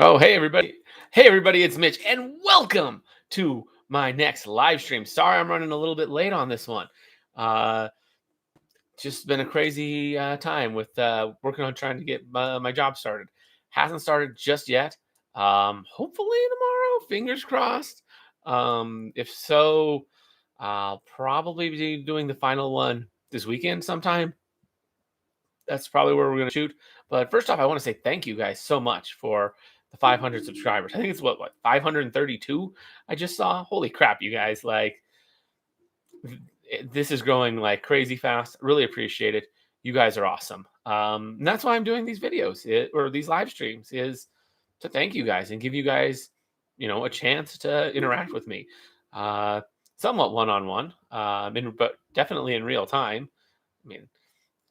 Oh, hey everybody. Hey everybody, it's Mitch and welcome to my next live stream. Sorry I'm running a little bit late on this one. Uh just been a crazy time with working on trying to get my job started. Hasn't started just yet. Hopefully tomorrow, fingers crossed. If so, I'll probably be doing the final one this weekend sometime. That's probably where we're going to shoot. But first off, I want to say thank you guys so much for the 500 subscribers. I think it's what 532 I just saw. Holy crap, you guys! Like this is growing like crazy fast. Really appreciate it. You guys are awesome. And that's why I'm doing these videos or these live streams is to thank you guys and give you guys, a chance to interact with me, uh, somewhat one on one, but definitely in real time. I mean,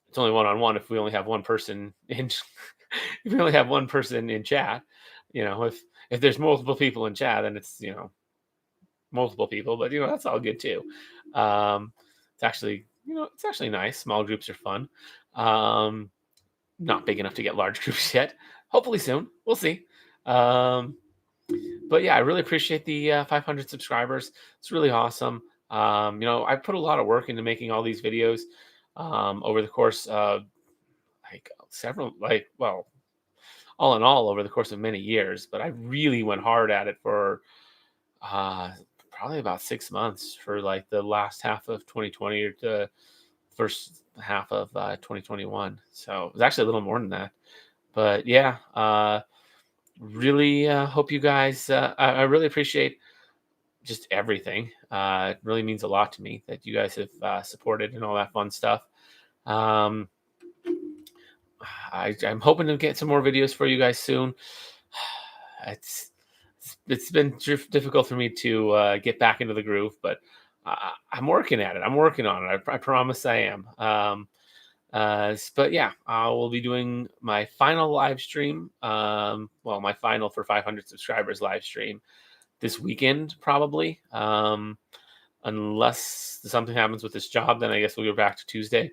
it's only one on one if we only have one person in if we only have one person in chat. If there's multiple people in chat, then it's multiple people, but that's all good too. um it's actually nice. Small groups are fun. um Not big enough to get large groups yet. Hopefully soon, we'll see. um but yeah, I really appreciate the 500 subscribers. It's really awesome. I put a lot of work into making all these videos over the course of like several, like, well, all in all, over the course of many years. But I really went hard at it for uh, probably about 6 months for like the last half of 2020 or the first half of 2021. So it was actually a little more than that. But yeah, really hope you guys, I really appreciate just everything. It really means a lot to me that you guys have supported and all that fun stuff. Um, I'm hoping to get some more videos for you guys soon. It's it's been difficult for me to get back into the groove, but I'm working at it. I'm working on it. I promise I am. But yeah, I will be doing my final live stream. Well, my final for 500 subscribers live stream this weekend, probably. Unless something happens with this job, then I guess we'll go back to Tuesday.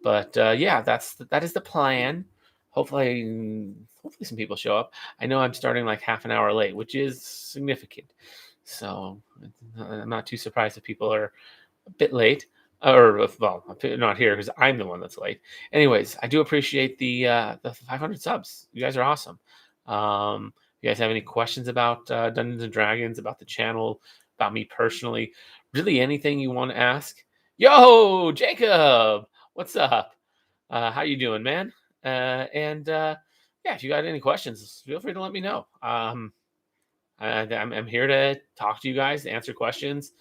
But yeah, that is the plan. Hopefully some people show up. I know I'm starting like half an hour late, which is significant. So I'm not too surprised if people are a bit late, or if, well, not here because I'm the one that's late. Anyways, I do appreciate the 500 subs. You guys are awesome. You guys have any questions about Dungeons and Dragons, about the channel, about me personally, really anything you want to ask? Yo, Jacob, what's up? How you doing, man? And Yeah, if you got any questions, feel free to let me know. I'm here to talk to you guys, answer questions.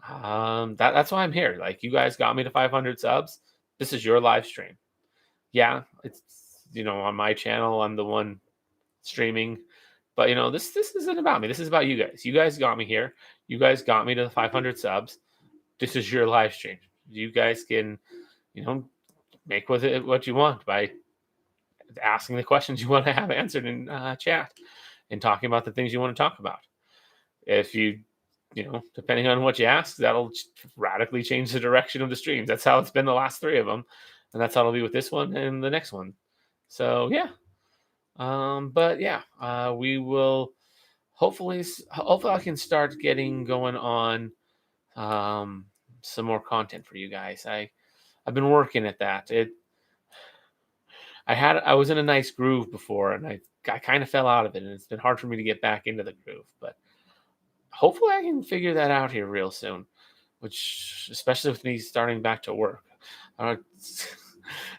That's why I'm here. Like, you guys got me to 500 subs. This is your live stream. Yeah, it's on my channel. I'm the one streaming, but this isn't about me. This is about you guys. You guys got me here. You guys got me to the 500 subs. This is your live stream. You guys can, you know, make with it what you want by asking the questions you want to have answered in chat and talking about the things you want to talk about. If depending on what you ask, that'll radically change the direction of the streams. That's how it's been the last three of them, and that's how it'll be with this one and the next one. So yeah, but yeah, we will hopefully I can start getting going on some more content for you guys. I've been working at that. I was in a nice groove before, and I kind of fell out of it, and it's been hard for me to get back into the groove. But hopefully, I can figure that out here real soon. Which, especially with me starting back to work,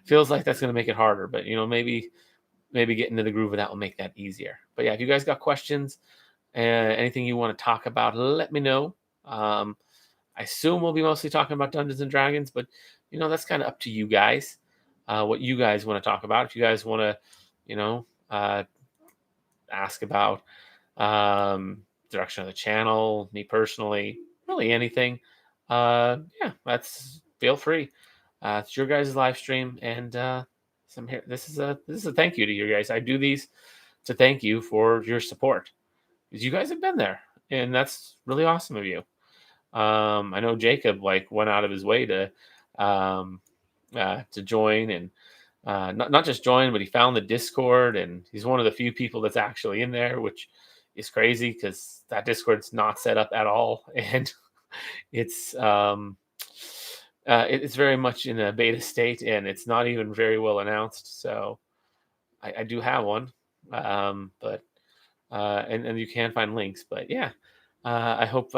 feels like that's going to make it harder. But maybe getting into the groove of that will make that easier. But yeah, if you guys got questions and anything you want to talk about, let me know. I assume we'll be mostly talking about Dungeons and Dragons, but that's kind of up to you guys. What you guys want to talk about. If you guys want to, ask about direction of the channel, me personally, really anything, yeah, that's feel free. It's your guys' live stream, and here. This is a thank you to you guys. I do these to thank you for your support, because you guys have been there, and that's really awesome of you. I know Jacob went out of his way to join and not just joined, but he found the Discord, and he's one of the few people that's actually in there, which is crazy because that Discord's not set up at all, and it's it's very much in a beta state, and it's not even very well announced. So I do have one, but and you can find links. But yeah, I hope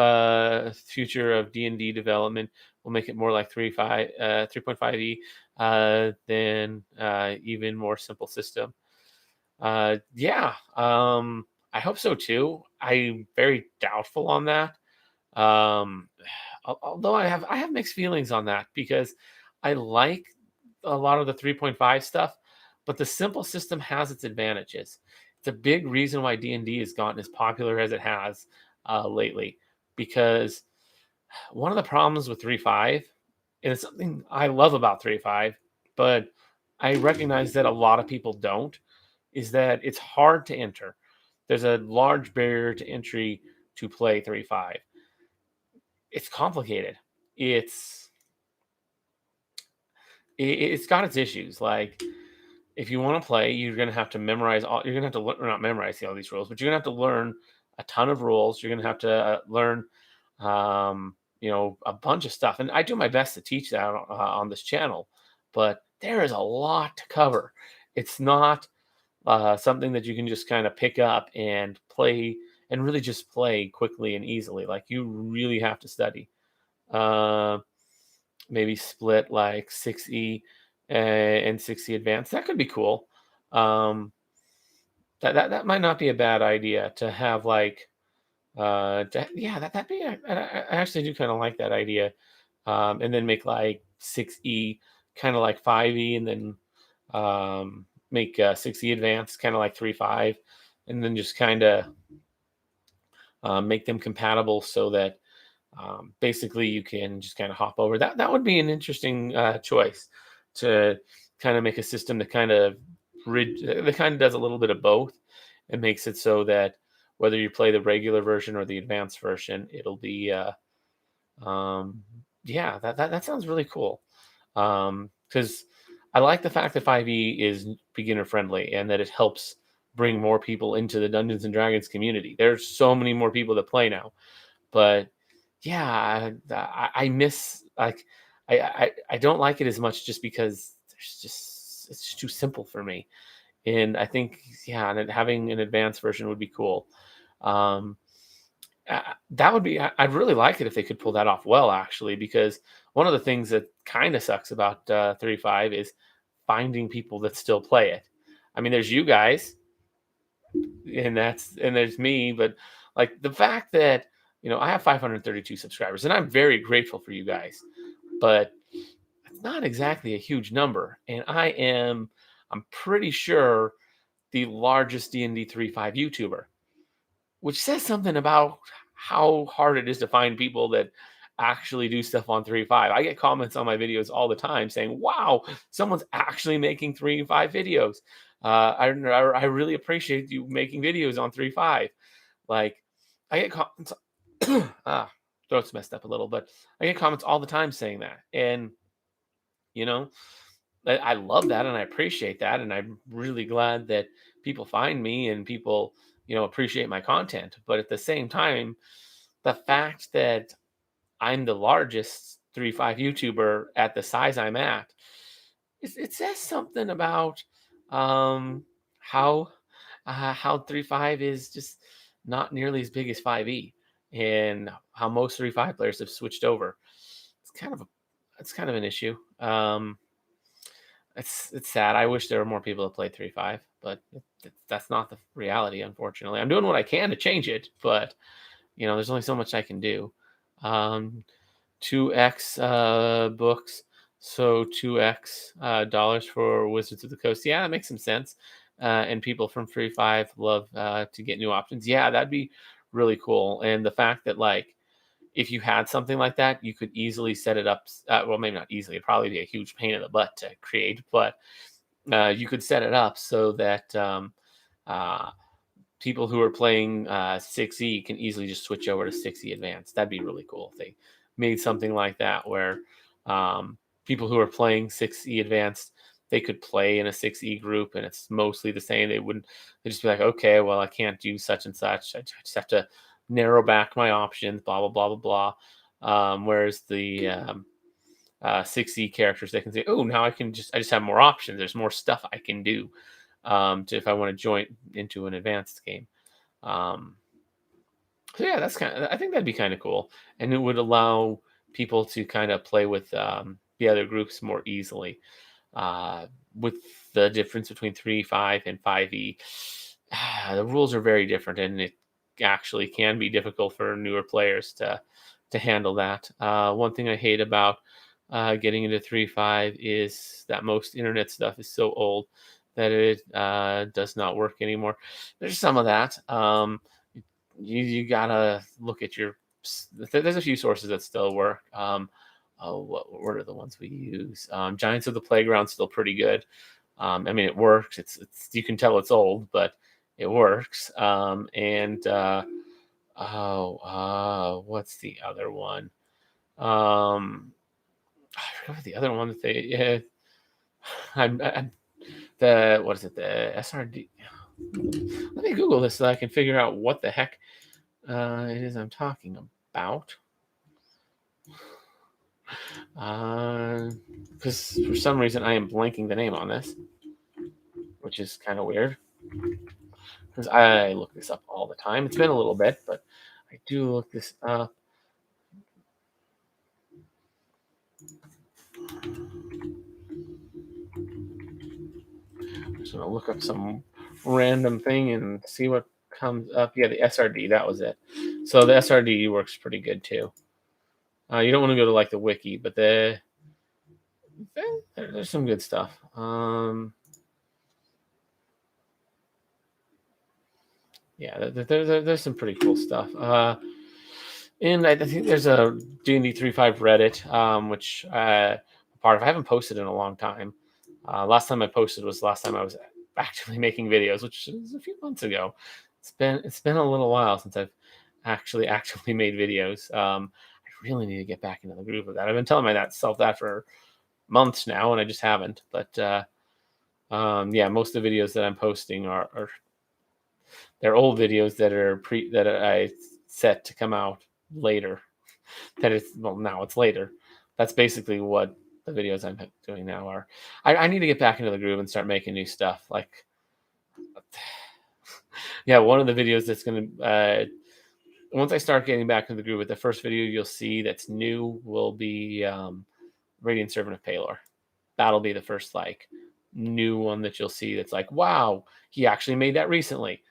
future of D&D development will make it more like 3.5e, than even more simple system. Yeah, I hope so too. I'm very doubtful on that. Um, although I have mixed feelings on that because I like a lot of the 3.5 stuff, but the simple system has its advantages. It's a big reason why D&D has gotten as popular as it has lately, because one of the problems with 3.5, and it's something I love about 3.5, but I recognize that a lot of people don't, is that it's hard to enter. There's a large barrier to entry to play 3.5. It's complicated. It's it's got its issues. Like, if you want to play, you're going to have to memorize all. You're going to have to not memorize all these rules, but you're going to have to learn a ton of rules. You're going to have to learn, a bunch of stuff. And I do my best to teach that on this channel, but there is a lot to cover. It's not something that you can just kind of pick up and play and really just play quickly and easily. Like, you really have to study. Uh, Maybe split like 6E and 6E advanced. That could be cool. Um, that might not be a bad idea to have, like, yeah, that'd be. I actually do kind of like that idea. And then make like 6E kind of like 5E, and then make 6E advanced kind of like 3.5, and then just kind of make them compatible so that basically you can just kind of hop over. That would be an interesting choice, to kind of make a system that kind of does a little bit of both, and makes it so that whether you play the regular version or the advanced version, it'll be yeah, that sounds really cool. Because I like the fact that 5e is beginner friendly, and that it helps bring more people into the Dungeons and Dragons community. There's so many more people that play now, but yeah, I miss, like, I don't like it as much, just because it's just too simple for me. And I think, yeah, and having an advanced version would be cool. Um, that would be, I'd really like it if they could pull that off well, actually, because one of the things that kind of sucks about 3.5 is finding people that still play it. I mean, there's you guys, and there's me, but like, the fact that, I have 532 subscribers, and I'm very grateful for you guys, but it's not exactly a huge number, and I'm pretty sure the largest D&D 3.5 YouTuber, which says something about how hard it is to find people that actually do stuff on 3.5. I get comments on my videos all the time saying, "Wow, someone's actually making 3.5 videos. I really appreciate you making videos on 3.5." Like, I get comments. Throat's messed up a little, but I get comments all the time saying that, and you know, I love that, and I appreciate that, and I'm really glad that people find me and people, appreciate my content. But at the same time, the fact that I'm the largest 3.5 YouTuber at the size I'm at, it says something about um, how 3.5 is just not nearly as big as 5e, and how most 3.5 players have switched over. It's kind of a it's kind of an issue. It's sad. I wish there were more people that play 3.5, but that's not the reality, unfortunately. I'm doing what I can to change it, but there's only so much I can do. Um, 2x books, so 2x dollars for Wizards of the Coast. Yeah, that makes some sense. And people from 3.5 love to get new options. Yeah, that'd be really cool. And the fact that, like, if you had something like that, you could easily set it up. Well, maybe not easily. It'd probably be a huge pain in the butt to create, but you could set it up so that uh, people who are playing 6e can easily just switch over to 6e Advanced. That'd be really cool if they made something like that, where people who are playing 6e Advanced they could play in a 6e group and it's mostly the same, they just be like, okay, well, I can't do such and such. I just have to narrow back my options, blah, blah, blah, blah, blah. Whereas the 6e characters, they can say, oh, now I just have more options. There's more stuff I can do if I want to join into an advanced game. So yeah, I think that'd be kind of cool, and it would allow people to kind of play with the other groups more easily. Uh, with the difference between 3.5 and 5e, the rules are very different, and it actually can be difficult for newer players to handle that. One thing I hate about getting into 3.5 is that most internet stuff is so old that it does not work anymore. There's some of that. You gotta look at there's a few sources that still work. What are the ones we use? Giants of the Playground's still pretty good. I mean, it works. It's you can tell it's old, but it works. What's the other one? I forgot what the other one that they yeah. What is it? The SRD. Let me Google this so I can figure out what the heck it is I'm talking about. Because for some reason I am blanking the name on this, which is kind of weird. Because I look this up all the time. It's been a little bit, but I do look this up. I'm just gonna look up some random thing and see what comes up. Yeah, the SRD, that was it. So the SRD works pretty good too. You don't want to go to like the wiki, but there's some good stuff. Yeah, there's some pretty cool stuff. And I think there's a D&D 3.5 Reddit, which part of. I haven't posted in a long time. Last time I posted was last time I was actively making videos, which was a few months ago. It's been a little while since I've actually made videos. I really need to get back into the groove of that. I've been telling myself that for months now, and I just haven't. But yeah, most of the videos that I'm posting are they're old videos that I set to come out later. Now it's later. That's basically what the videos I'm doing now are. I need to get back into the groove and start making new stuff. Like, yeah, one of the videos that's gonna once I start getting back into the groove with the first video you'll see that's new will be Radiant Servant of Palor. That'll be the first like new one that you'll see that's like, wow, he actually made that recently.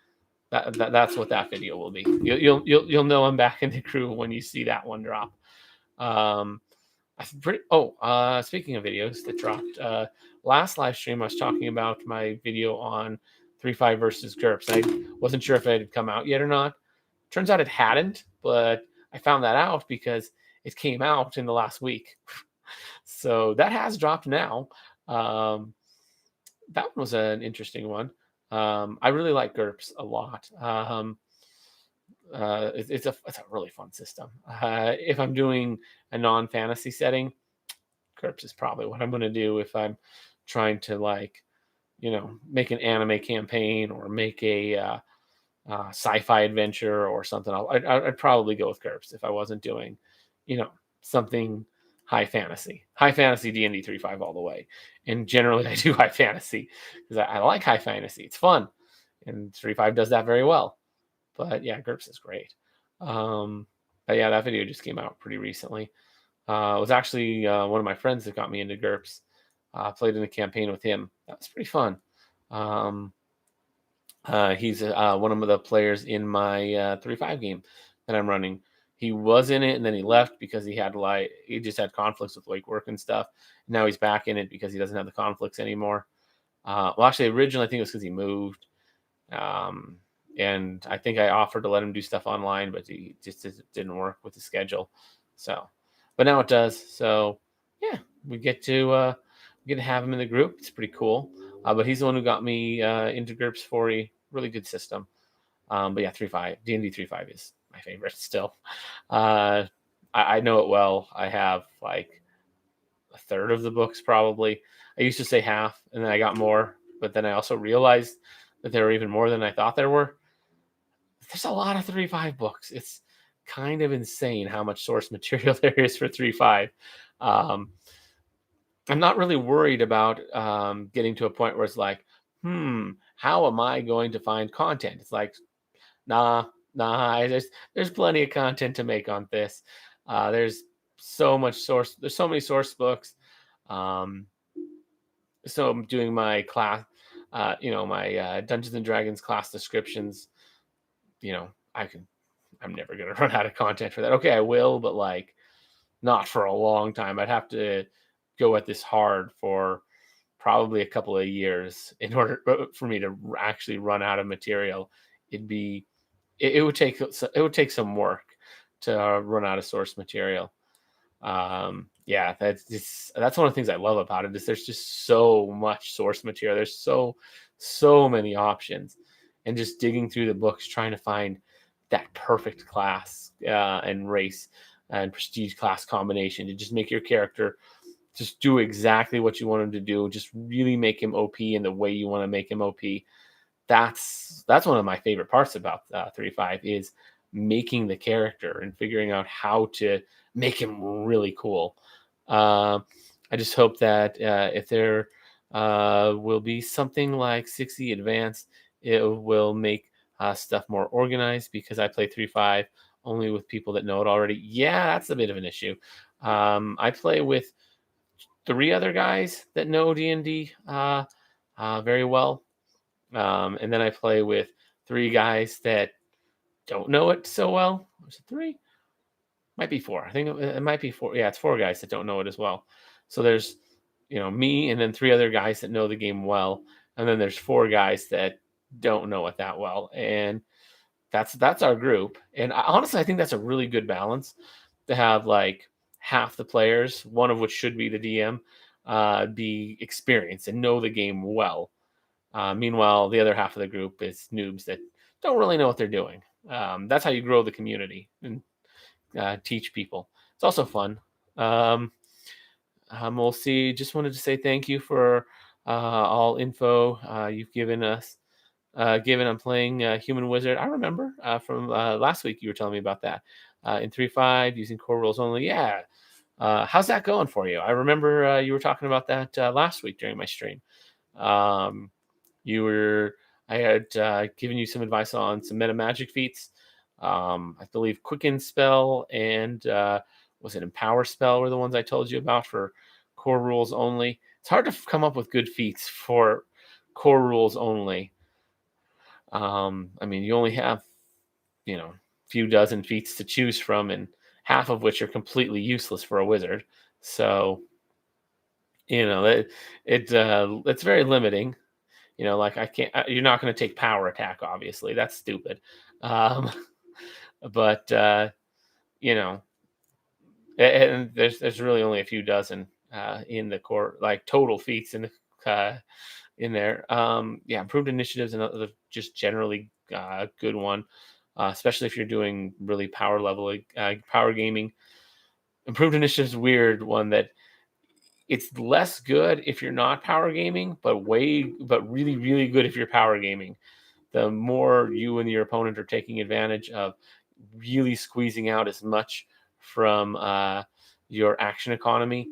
That's what that video will be. You'll know I'm back in the crew when you see that one drop. Speaking of videos that dropped, last live stream I was talking about my video on 3.5 versus GURPS. I wasn't sure if it had come out yet or not. Turns out it hadn't, but I found that out because it came out in the last week. So that has dropped now. That one was an interesting one. I really like GURPS a lot. It's a really fun system. If I'm doing a non-fantasy setting, GURPS is probably what I'm going to do. If I'm trying to make an anime campaign or make a sci-fi adventure or something, I'd probably go with GURPS if I wasn't doing, something high fantasy D&D 3.5 all the way. And generally I do high fantasy because I like high fantasy. It's fun. And 3.5 does that very well. But yeah, GURPS is great. But yeah, that video just came out pretty recently. It was actually one of my friends that got me into GURPS. Played in a campaign with him. That was pretty fun. He's one of the players in my 3.5 game that I'm running. He was in it and then he left because he just had conflicts with work and stuff. Now he's back in it because he doesn't have the conflicts anymore. Actually, originally I think it was because he moved. And I think I offered to let him do stuff online, but he just didn't work with the schedule. So, but now it does. So yeah, we get to have him in the group. It's pretty cool. But he's the one who got me into GURPS 4E. Really good system. But yeah, 3.5 D&D 3.5 is my favorite still. I know it well. I have like a third of the books probably. I used to say half, and then I got more, but then I also realized that there were even more than I thought there were. There's a lot of 3.5 books. It's kind of insane how much source material there is for 3.5. Um, I'm not really worried about getting to a point where it's like, how am I going to find content? It's like, nah, nah. There's plenty of content to make on this. There's so much source. There's so many source books. Um, so I'm doing my class, my Dungeons and Dragons class descriptions. You know, I'm never gonna run out of content for that. Okay, I will, but like not for a long time. I'd have to go at this hard for probably a couple of years in order for me to actually run out of material. It'd be it would take some work to run out of source material. Yeah, that's one of the things I love about it is there's just so much source material. There's so many options, and just digging through the books trying to find that perfect class and race and prestige class combination to just make your character just do exactly what you want him to do. Just really make him OP in the way you want to make him OP. That's one of my favorite parts about 3.5 is making the character and figuring out how to make him really cool. I just hope that if there will be something like 6e Advanced, it will make stuff more organized because I play 3.5 only with people that know it already. Yeah, that's a bit of an issue. I play with 3 other guys that know D&D very well. And then I play with 3 guys that don't know it so well. Was it 3? Might be 4. I think it might be 4. Yeah, it's 4 guys that don't know it as well. So there's, me and then 3 other guys that know the game well. And then there's 4 guys that don't know it that well. And that's our group. And honestly, I think that's a really good balance to have like half the players, one of which should be the DM, be experienced and know the game well. Meanwhile, the other half of the group is noobs that don't really know what they're doing. That's how you grow the community and teach people. It's also fun. Um, we'll see. Just wanted to say thank you for all info you've given us. Given I'm playing Human Wizard, I remember from last week you were telling me about that in 3.5 using core rules only. Yeah, how's that going for you? I remember you were talking about that last week during my stream. Um, you were I had given you some advice on some meta magic feats. I believe Quicken spell and was it Empower spell were the ones I told you about for core rules only. It's hard to come up with good feats for core rules only. I mean, you only have few dozen feats to choose from, and half of which are completely useless for a wizard. So it's very limiting. Like I can't. You're not going to take power attack, obviously. That's stupid. Um, but you know, and there's really only a few dozen in the core, like total feats in there. Yeah, improved initiatives and other just generally good one, especially if you're doing really power gaming. Improved initiatives weird one that it's less good if you're not power gaming, but really really good if you're power gaming. The more you and your opponent are taking advantage of really squeezing out as much from your action economy,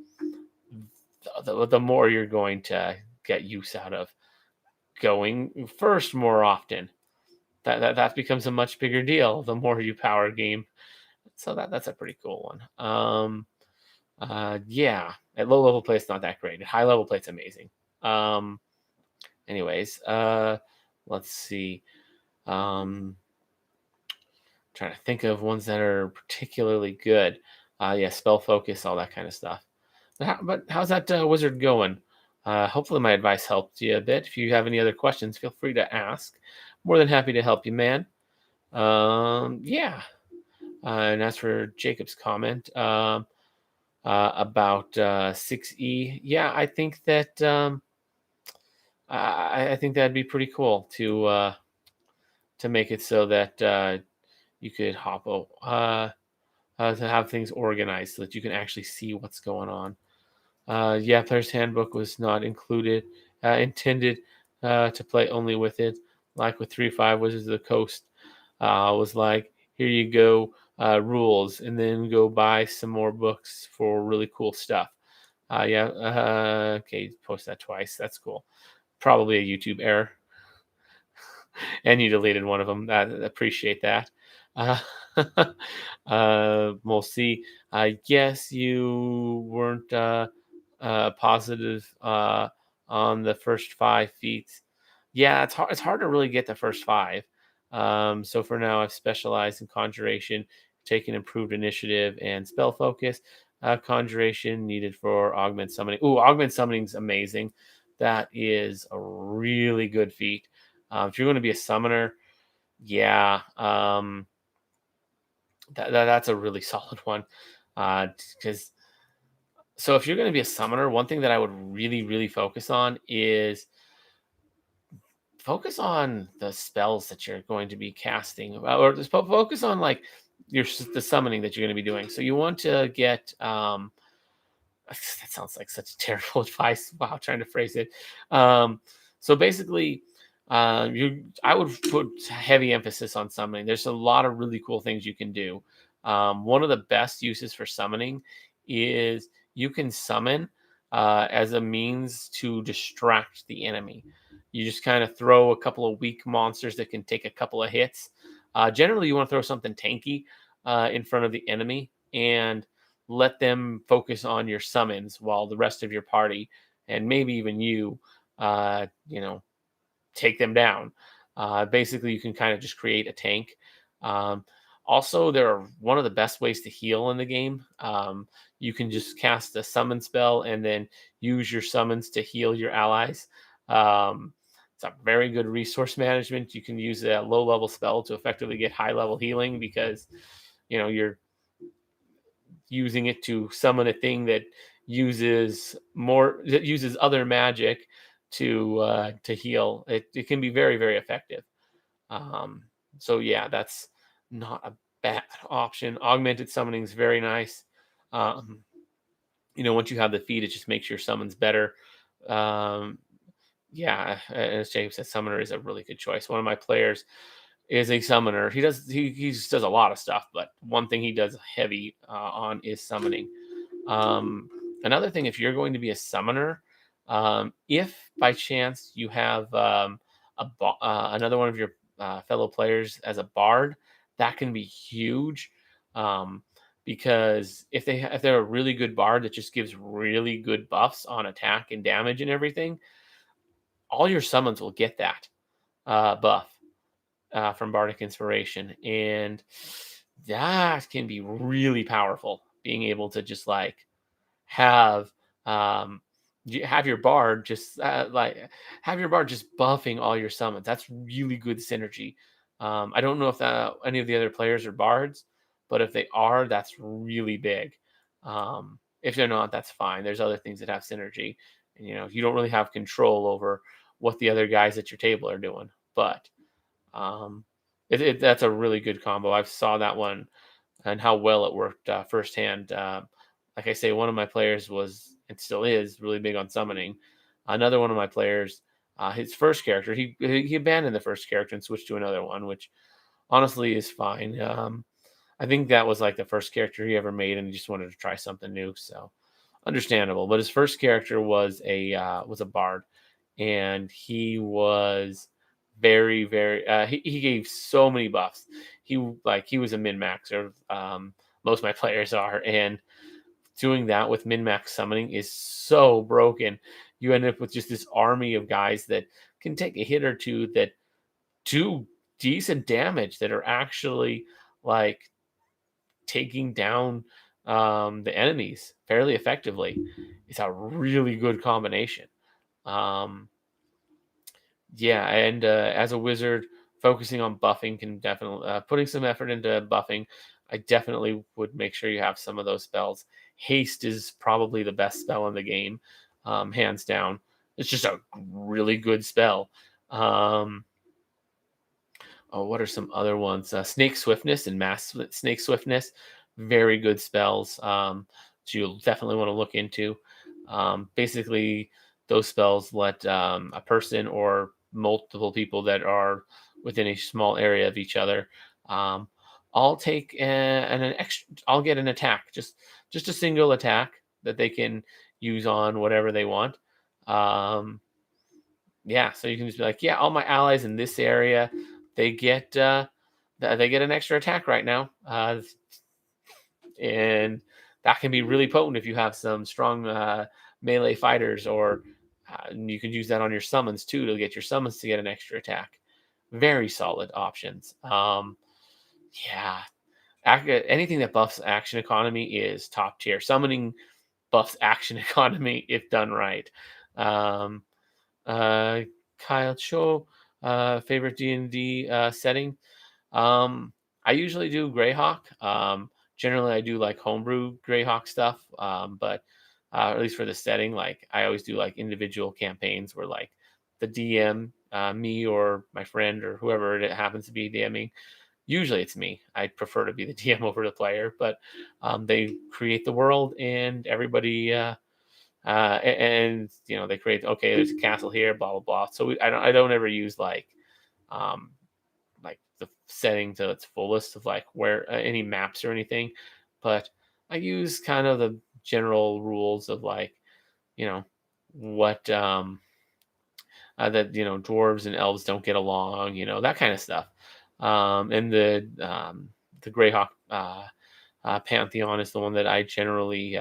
the more you're going to get use out of going first more often. That becomes a much bigger deal the more you power game. So that's a pretty cool one. Yeah, at low level play it's not that great. At high level play it's amazing. Anyways, let's see. Trying to think of ones that are particularly good. Yeah, spell focus, all that kind of stuff. But how's that wizard going? Hopefully my advice helped you a bit. If you have any other questions, feel free to ask. More than happy to help you, man. Yeah. And as for Jacob's comment about 6E, yeah, I think that I think that'd be pretty cool to make it so that you could to have things organized so that you can actually see what's going on. Yeah, Player's Handbook was not intended to play only with it. Like with 3.5 Wizards of the Coast, was like, here you go, rules, and then go buy some more books for really cool stuff. Yeah, okay, post that twice. That's cool. Probably a YouTube error, and you deleted one of them. Appreciate that. Uh, we'll see. I guess you weren't positive on the first 5 feats. Yeah, it's hard to really get the first five. So for now, I've specialized in conjuration, taken improved initiative and spell focus. Conjuration needed for augment summoning. Ooh, augment summoning's amazing. That is a really good feat. If you're going to be a summoner, yeah, that's a really solid one. Because so if you're going to be a summoner, one thing that I would really, really focus on the spells that you're going to be casting, or just focus on like the summoning that you're going to be doing. So you want to get that sounds like such terrible advice. Wow, trying to phrase it. So basically, I would put heavy emphasis on summoning. There's a lot of really cool things you can do. One of the best uses for summoning is you can summon as a means to distract the enemy. You just kind of throw a couple of weak monsters that can take a couple of hits. Generally, you want to throw something tanky in front of the enemy and let them focus on your summons while the rest of your party and maybe even you, you know, take them down. Basically, you can kind of just create a tank. Um, Also, there are one of the best ways to heal in the game. You can just cast a summon spell and then use your summons to heal your allies. It's a very good resource management. You can use a low level spell to effectively get high level healing because you're using it to summon a thing that uses other magic to heal. It can be very, very effective. Um, so yeah, that's not a bad option. Augmented summoning is very nice. Um, once you have the feed, it just makes your summons better. Um, yeah, as James said, summoner is a really good choice. One of my players is a summoner. He just does a lot of stuff, but one thing he does heavy on is summoning. Um, Another thing, if you're going to be a summoner, if by chance you have another one of your fellow players as a bard, that can be huge. Um, because if they're a really good bard that just gives really good buffs on attack and damage and everything, all your summons will get that buff from Bardic Inspiration, and that can be really powerful. Being able to just like have um have your bard just have your bard just buffing all your summons. That's really good synergy. I don't know if any of the other players are bards, but if they are, that's really big. If they're not, that's fine. There's other things that have synergy, and you don't really have control over what the other guys at your table are doing, but um that's a really good combo. I saw that one and how well it worked firsthand. Like I say, one of my players was and still is really big on summoning. Another one of my players, his first character, he abandoned the first character and switched to another one, which honestly is fine. I think that was like the first character he ever made, and he just wanted to try something new. So understandable. But his first character was a bard, and he was very, very. He gave so many buffs. He was a min maxer. Most of my players are, and doing that with min max summoning is so broken. You end up with just this army of guys that can take a hit or two that do decent damage that are actually like taking down the enemies fairly effectively. It's a really good combination. Um, yeah, and as a wizard, focusing on buffing can definitely putting some effort into buffing. I definitely would make sure you have some of those spells. Haste is probably the best spell in the game, hands down. It's just a really good spell. Um, Oh, what are some other ones? Snake Swiftness and Snake Swiftness, very good spells. So you'll definitely want to look into. Basically, those spells let a person or multiple people that are within a small area of each other um, all take an extra. I'll get an attack, just a single attack that they can use on whatever they want. Um, yeah, so you can just be like, yeah, all my allies in this area, they get they get an extra attack right now, and that can be really potent if you have some strong melee fighters, or you can use that on your summons too to get your summons to get an extra attack. Very solid options. Yeah, anything that buffs action economy is top tier. Summoning buffs action economy if done right. Um, uh, Kyle Cho, favorite D&D setting. Um, I usually do Greyhawk. Generally, I do like homebrew Greyhawk stuff, but at least for the setting, like I always do like individual campaigns where like the DM, me or my friend or whoever it happens to be DMing. Usually it's me. I prefer to be the DM over the player, but they create the world and everybody. And they create, okay, there's a castle here, blah blah blah. So I don't ever use um like the setting to its fullest of like where any maps or anything, but I use kind of the general rules of like you know what that dwarves and elves don't get along, that kind of stuff. And the Greyhawk pantheon is the one that I generally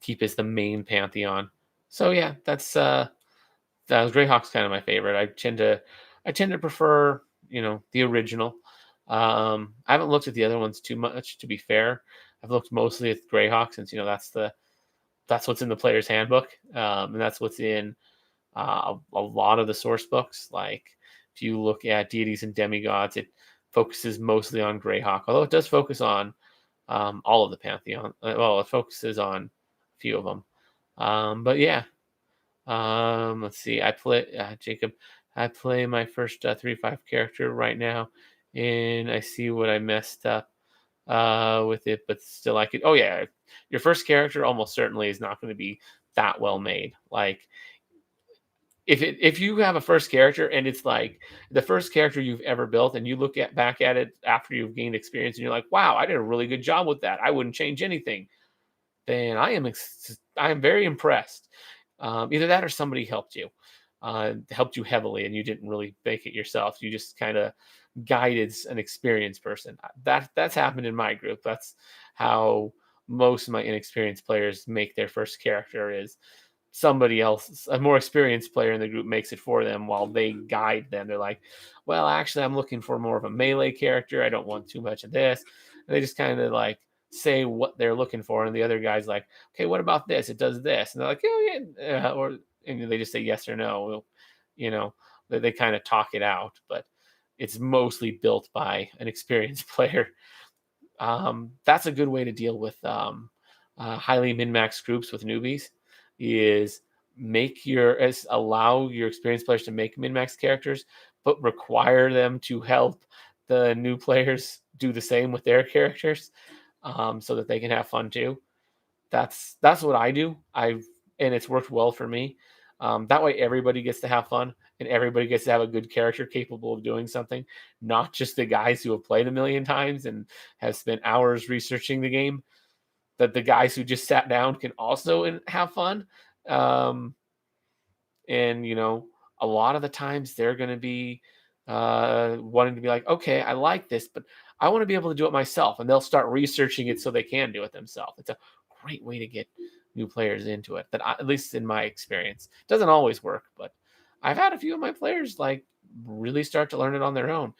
keep as the main pantheon. So yeah, that's Greyhawk's kind of my favorite. I tend to prefer the original. I haven't looked at the other ones too much, to be fair. I've looked mostly at Greyhawk since that's what's in the player's handbook, and that's what's in a lot of the source books. Like if you look at deities and demigods, it focuses mostly on Greyhawk, although it does focus on all of the pantheon. Well, it focuses on a few of them, but yeah. Let's see. I play Jacob. I play my first 3-5 character right now, and I see what I messed up with it, but still I could. Oh yeah, your first character almost certainly is not going to be that well made. Like if you have a first character and it's like the first character you've ever built, and you look at back at it after you've gained experience, and you're like, wow, I did a really good job with that. I wouldn't change anything. Then I am very impressed. Either that or somebody helped you heavily, and you didn't really make it yourself. You just kind of guided an experienced person. That's happened in my group. That's how most of my inexperienced players make their first character, is somebody else, a more experienced player in the group, makes it for them while they guide them. They're like, well, actually, I'm looking for more of a melee character. I don't want too much of this. And they just kind of like say what they're looking for. And the other guy's like, okay, what about this? It does this. And they're like, oh, yeah. And they just say yes or no. You know, they kind of talk it out, but it's mostly built by an experienced player. That's a good way to deal with highly min-max groups with newbies, is allow your experienced players to make min-max characters, but require them to help the new players do the same with their characters, so that they can have fun too. That's what I do. And it's worked well for me. That way, everybody gets to have fun, and everybody gets to have a good character capable of doing something. Not just the guys who have played a million times and have spent hours researching the game. That the guys who just sat down can also have fun. Um, and a lot of the times they're going to be wanting to be like, okay, I like this, but I want to be able to do it myself, and they'll start researching it so they can do it themselves. It's a great way to get new players into it, at least in my experience. It doesn't always work, but I've had a few of my players like really start to learn it on their own,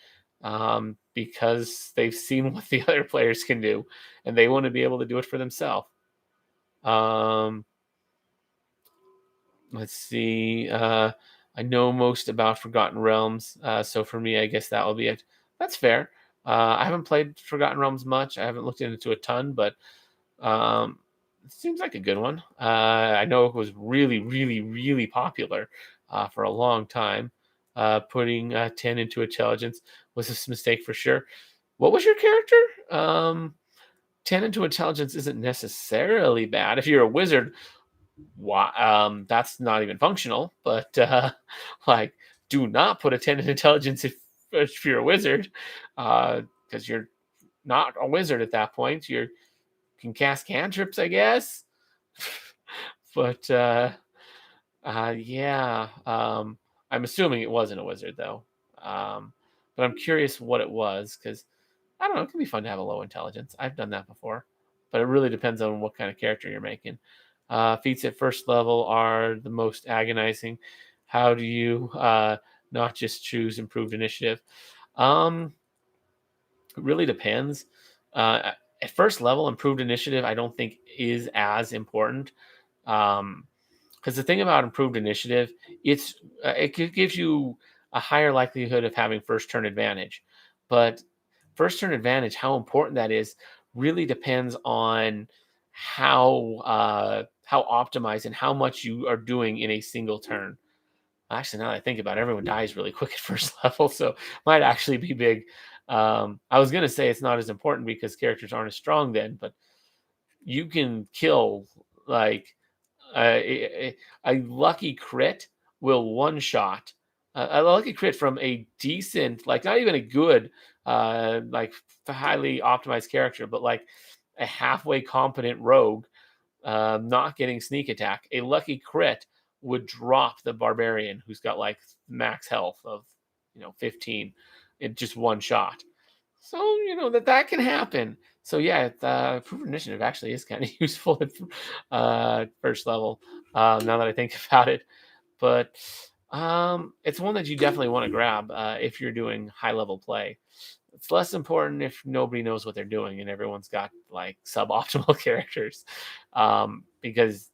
because they've seen what the other players can do, and they want to be able to do it for themselves. Let's see. I know most about Forgotten Realms, so for me, I guess that will be it. That's fair. I haven't played Forgotten Realms much. I haven't looked into a ton, but it seems like a good one. I know it was really, really, really popular for a long time. Putting 10 into intelligence was a mistake for sure. What was your character? 10 into intelligence isn't necessarily bad. If you're a wizard, Why? That's not even functional. But like, do not put a 10 in intelligence if you're a wizard, because you're not a wizard at that point. You can cast cantrips, I guess. But yeah, I'm assuming it wasn't a wizard though. Um, but I'm curious what it was because I don't know. It can be fun to have a low intelligence. I've done that before, but it really depends on what kind of character you're making. Feats at first level are the most agonizing. How do you not just choose improved initiative? Um, it really depends. At first level, improved initiative, I don't think is as important. Um, because the thing about improved initiative, gives you a higher likelihood of having first turn advantage. But first turn advantage, how important that is, really depends on how optimized and how much you are doing in a single turn. Actually, now that I think about it, everyone dies really quick at first level, so might actually be big. I was gonna say it's not as important because characters aren't as strong then, but you can kill like a lucky crit will one shot a lucky crit from a decent, like not even a good, like highly optimized character, but like a halfway competent rogue, not getting sneak attack. A lucky crit would drop the barbarian who's got like max health of 15 in just one shot. So that can happen. So yeah, proven initiative actually is kind of useful at first level. Now that I think about it, but it's one that you definitely want to grab if you're doing high level play. It's less important if nobody knows what they're doing and everyone's got like suboptimal characters, because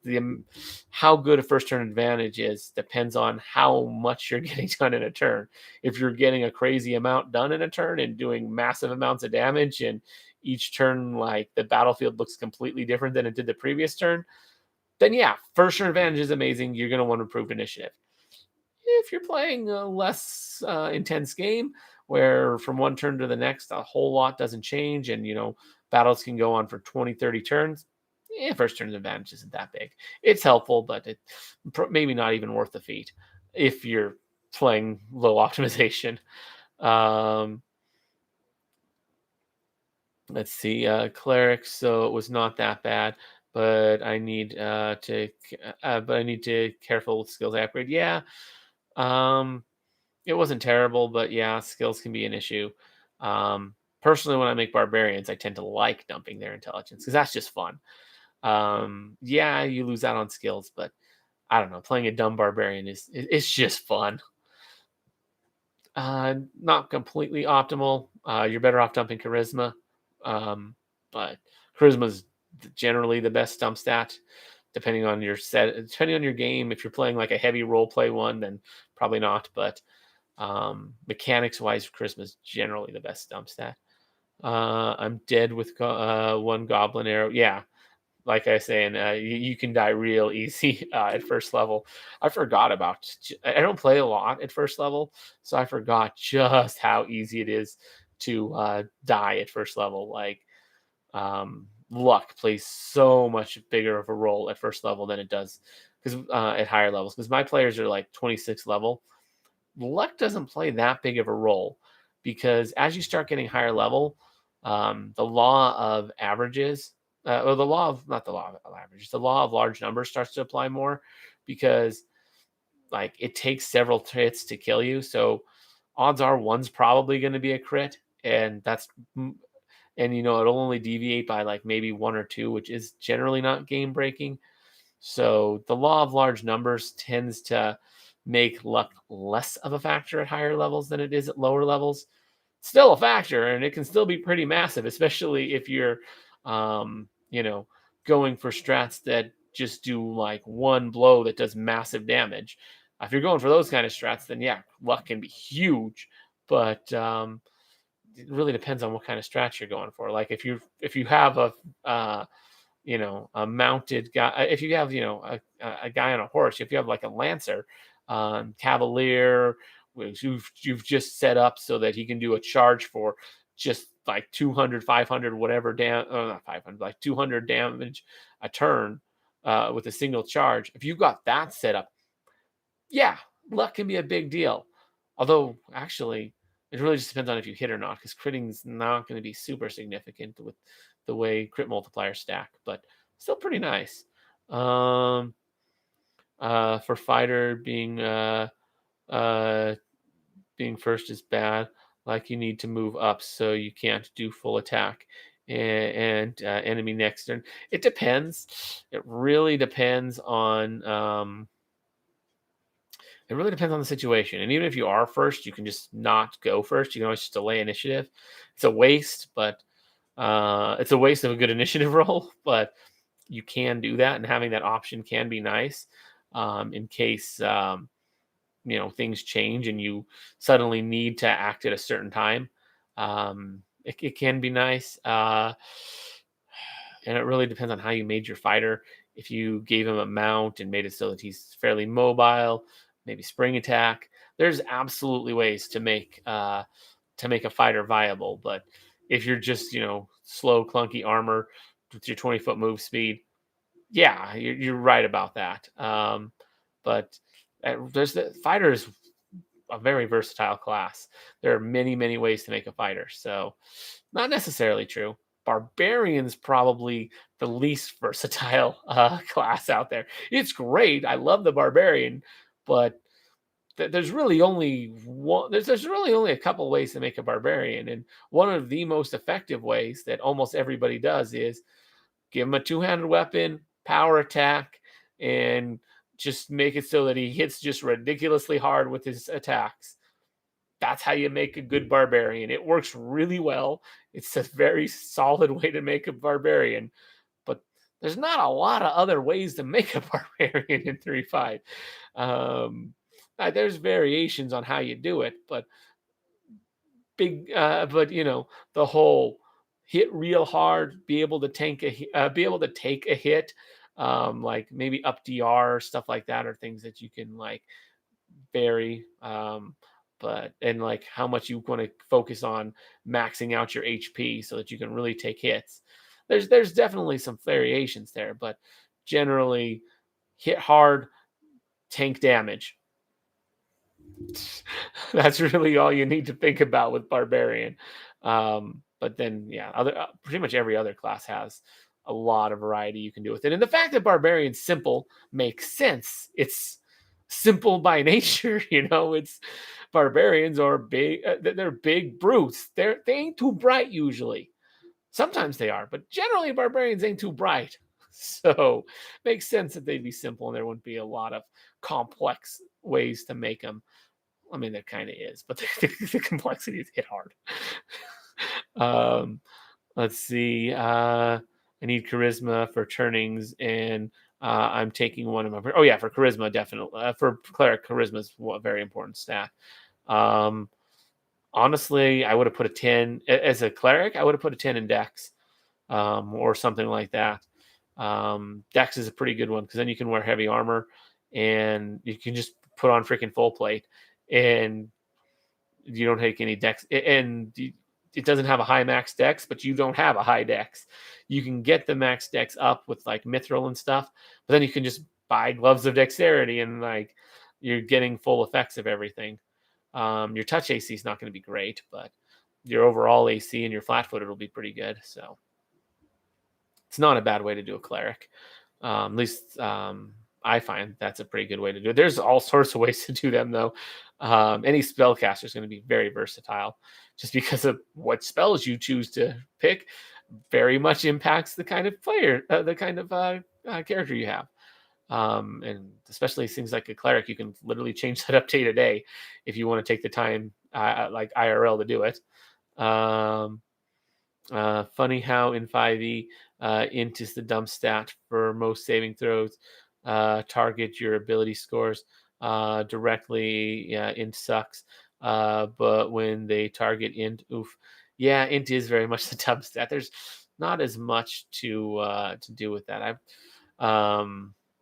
how good a first turn advantage is depends on how much you're getting done in a turn. If you're getting a crazy amount done in a turn and doing massive amounts of damage, and each turn like the battlefield looks completely different than it did the previous turn, then yeah, first turn advantage is amazing. You're going to want improved initiative. If you're playing a less intense game where from one turn to the next a whole lot doesn't change, and battles can go on for 20, 30 turns, first turn advantage isn't that big. It's helpful, but it maybe not even worth the feat if you're playing low optimization. um, let's see, clerics, so it was not that bad, but I need to careful skills upgrade. Yeah. um It wasn't terrible, but yeah, skills can be an issue. Personally, when I make barbarians, I tend to like dumping their intelligence because that's just fun. Yeah, you lose out on skills, but I don't know. Playing a dumb barbarian it's just fun. Not completely optimal. You're better off dumping charisma, um, but charisma's generally the best dump stat. Depending on your game. If you're playing like a heavy role play one, then probably not. But mechanics wise, charisma is generally the best dump stat. I'm dead with one goblin arrow. Yeah, like I was saying, you can die real easy at first level. I forgot about. I don't play a lot at first level, so I forgot just how easy it is to die at first level. Like, luck plays so much bigger of a role at first level than it does because at higher levels. Because my players are like 26 level, luck doesn't play that big of a role because as you start getting higher level, the law of averages, or the law of not the law of averages, the law of large numbers starts to apply more because like it takes several hits to kill you. So odds are one's probably going to be a crit, and it'll only deviate by like maybe one or two, which is generally not game breaking. So the law of large numbers tends to make luck less of a factor at higher levels than it is at lower levels. Still a factor, and it can still be pretty massive, especially if you're, um, you know, going for strats that just do like one blow that does massive damage. If you're going for those kind of strats, then yeah, luck can be huge. But it really depends on what kind of strats you're going for. Like if you have a mounted guy. If you have, a guy on a horse, if you have like a lancer, cavalier, which you've just set up so that he can do a charge for just like 200, 500, whatever not 500, like 200 damage a turn. with a single charge. If you've got that set up, yeah, luck can be a big deal. Although, actually, it really just depends on if you hit or not, because critting's not going to be super significant with the way crit multipliers stack, but still pretty nice. Um, for fighter uh, being first is bad. Like you need to move up, so you can't do full attack. And enemy next turn. It depends. It really depends on. It really depends on the situation. And even if you are first, you can just not go first. You can always just delay initiative. It's a waste, but it's a waste of a good initiative roll. But you can do that, and having that option can be nice in case things change and you suddenly need to act at a certain time. It can be nice. And it really depends on how you made your fighter. If you gave him a mount and made it so that he's fairly mobile, maybe spring attack. There's absolutely ways to make a fighter viable. But if you're just slow, clunky armor with your 20-foot move speed, yeah, you're right about that. But there's the fighter is a very versatile class. There are many, many ways to make a fighter. So not necessarily true. Barbarian's probably the least versatile class out there. It's great. I love the barbarian, but there's really only one. There's really only a couple ways to make a barbarian, and one of the most effective ways that almost everybody does is give him a two-handed weapon, power attack, and just make it so that he hits just ridiculously hard with his attacks. That's how you make a good barbarian. It works really well. It's a very solid way to make a barbarian, but there's not a lot of other ways to make a barbarian in 3.5. There's variations on how you do it, but the whole hit real hard, be able to be able to take a hit, like maybe up DR, stuff like that, are things that you can like vary. But and like how much you want to focus on maxing out your HP so that you can really take hits. There's definitely some variations there, but generally hit hard, tank damage. That's really all you need to think about with barbarian. But then yeah, pretty much every other class has a lot of variety you can do with it. And the fact that barbarian's simple makes sense. It's simple by nature. It's barbarians are big. They're big brutes. They ain't too bright usually. Sometimes they are, but generally barbarians ain't too bright. So makes sense that they'd be simple and there wouldn't be a lot of complex ways to make them. I mean, there kind of is, but the complexity is hit hard. Let's see. I need charisma for turnings, and I'm taking one of my. Oh yeah, for charisma, definitely. For cleric, charisma is a very important stat. Honestly, I would have put a 10 as a cleric. I would have put a 10 in Dex, or something like that. Dex is a pretty good one because then you can wear heavy armor, and you can just put on freaking full plate, and you don't take any Dex, and it doesn't have a high max Dex, but you don't have a high Dex. You can get the max Dex up with like mithril and stuff, but then you can just buy gloves of dexterity, and like you're getting full effects of everything. Your touch AC is not going to be great, but your overall AC and your flat-footed will be pretty good. So it's not a bad way to do a cleric. At least I find that's a pretty good way to do it. There's all sorts of ways to do them, though. Any spellcaster is going to be very versatile, just because of what spells you choose to pick very much impacts the kind of player, the kind of character you have. And especially things like a cleric, you can literally change that up day to day if you want to take the time, like IRL, to do it. Funny how in 5e, int is the dump stat for most saving throws. Target your ability scores directly. Yeah, int sucks. But when they target int, oof. Yeah, int is very much the dump stat. There's not as much to do with that.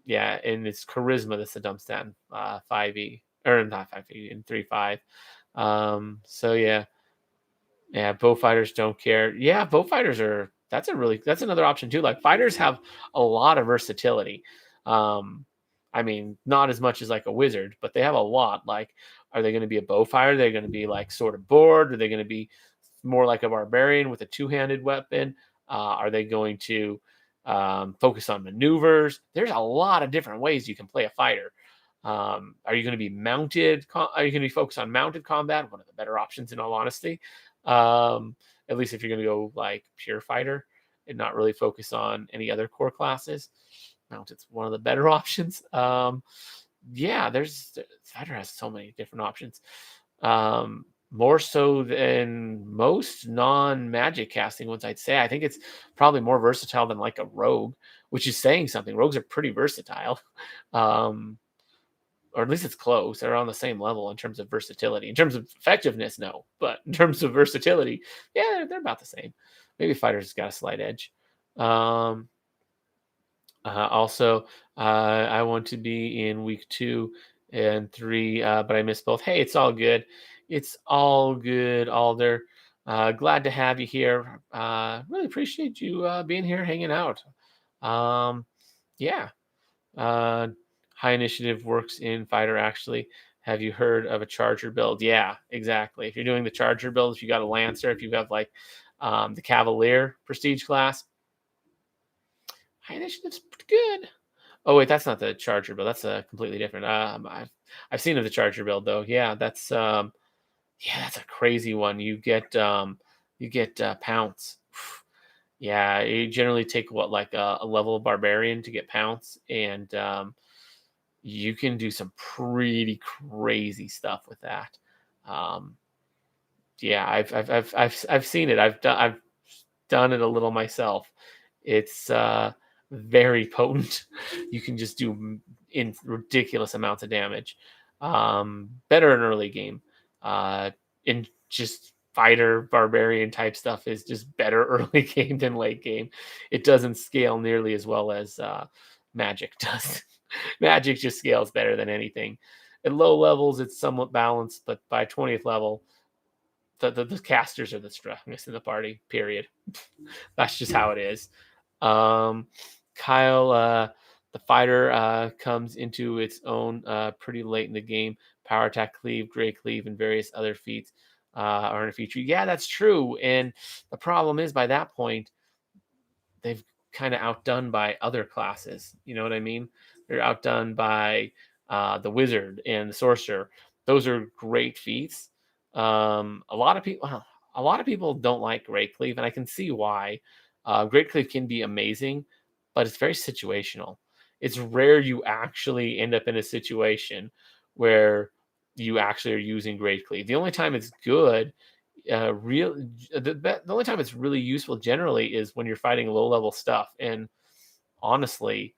Yeah, and it's charisma that's the dump stat in 5e, or not 5e, in 3.5. So yeah, bow fighters don't care. Yeah, bow fighters are That's another option too. Like fighters have a lot of versatility. Um, I mean, not as much as like a wizard, but they have a lot. Like, are they going to be a bow fighter? Are they going to be like sort of board? Are they going to be more like a barbarian with a two-handed weapon? Are they going to focus on maneuvers? There's a lot of different ways you can play a fighter. Are you going to be mounted? Are you going to be focused on mounted combat? One of the better options, in all honesty. Um, at least if you're going to go like pure fighter and not really focus on any other core classes. Mounted's one of the better options. Yeah, there's fighter has so many different options. More so than most non-magic casting ones, I'd say. I think it's probably more versatile than like a rogue, which is saying something. Rogues are pretty versatile. Um, or at least it's close. They're on the same level in terms of versatility. In terms of effectiveness, no, but in terms of versatility, yeah, they're about the same. Maybe fighters got a slight edge. Um, also, I want to be in week 2 and 3, but I missed both. Hey, it's all good. It's all good, Alder. Glad to have you here. Really appreciate you being here, hanging out. Um, yeah. Uh, High initiative works in fighter, actually. Have you heard of a charger build? Yeah, exactly. If you're doing the charger build, if you got a lancer, if you have like the cavalier prestige class, high initiative's pretty good. Oh wait, that's not the charger build. That's a completely different. I've seen of the charger build though. Yeah, that's a crazy one. You get pounce. Yeah, you generally take what like a level of barbarian to get pounce, and you can do some pretty crazy stuff with that. Um, yeah, I've seen it. I've done it a little myself. It's very potent. You can just do in ridiculous amounts of damage. Better in early game. In just fighter barbarian type stuff is just better early game than late game. It doesn't scale nearly as well as magic does. Magic just scales better than anything. At low levels, it's somewhat balanced, but by 20th level, the casters are the strongest in the party. Period. That's just how it is. Um, Kyle, the fighter comes into its own pretty late in the game. Power attack, cleave, gray cleave, and various other feats are in a feature. Yeah, that's true. And the problem is by that point, they've kind of outdone by other classes. You know what I mean? They're outdone by the wizard and the sorcerer. Those are great feats. A lot of people don't like Great Cleave, and I can see why. Great Cleave can be amazing, but it's very situational. It's rare you actually end up in a situation where you actually are using Great Cleave. The only time it's good real the only time it's really useful generally is when you're fighting low level stuff, and honestly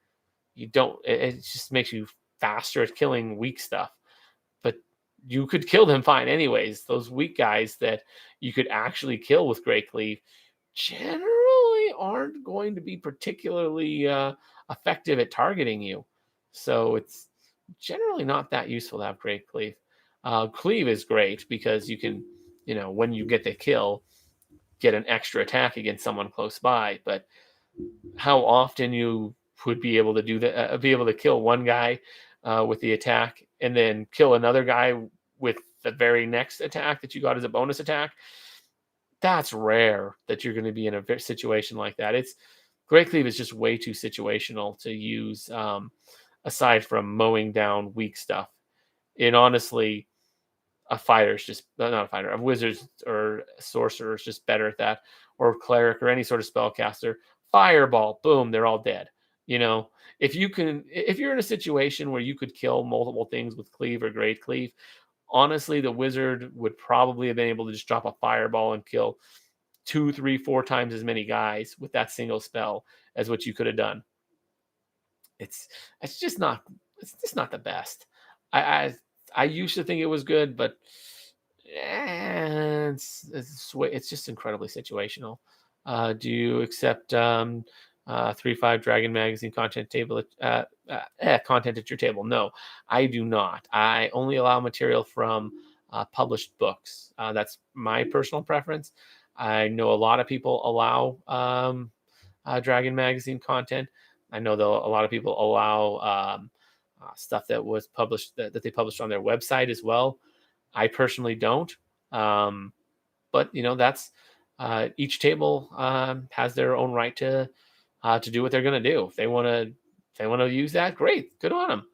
you don't it just makes you faster at killing weak stuff, but you could kill them fine anyways. Those weak guys that you could actually kill with great cleave generally aren't going to be particularly effective at targeting you, so it's generally not that useful to have great cleave. Cleave is great because you can, when you get the kill, get an extra attack against someone close by. But how often you would be able to do that, be able to kill one guy with the attack and then kill another guy with the very next attack that you got as a bonus attack? That's rare that you're going to be in a situation like that. It's Great Cleave is just way too situational to use, aside from mowing down weak stuff. And honestly, a fighter's just not a fighter, a wizard or a sorcerer is just better at that, or cleric or any sort of spellcaster. Fireball, boom, they're all dead. If you're in a situation where you could kill multiple things with cleave or great cleave, honestly, the wizard would probably have been able to just drop a fireball and kill 2, 3, 4 times as many guys with that single spell as what you could have done. It's it's just not it's just not the best. I used to think it was good, but it's just incredibly situational. Do you accept 3.5 Dragon Magazine content at your table? No, I do not. I only allow material from published books. That's my personal preference. I know a lot of people allow Dragon Magazine content. I know a lot of people allow stuff that was published that they published on their website as well. I personally don't. Um, but that's each table has their own right to do what they're going to do. If they want to use that, great, good on them.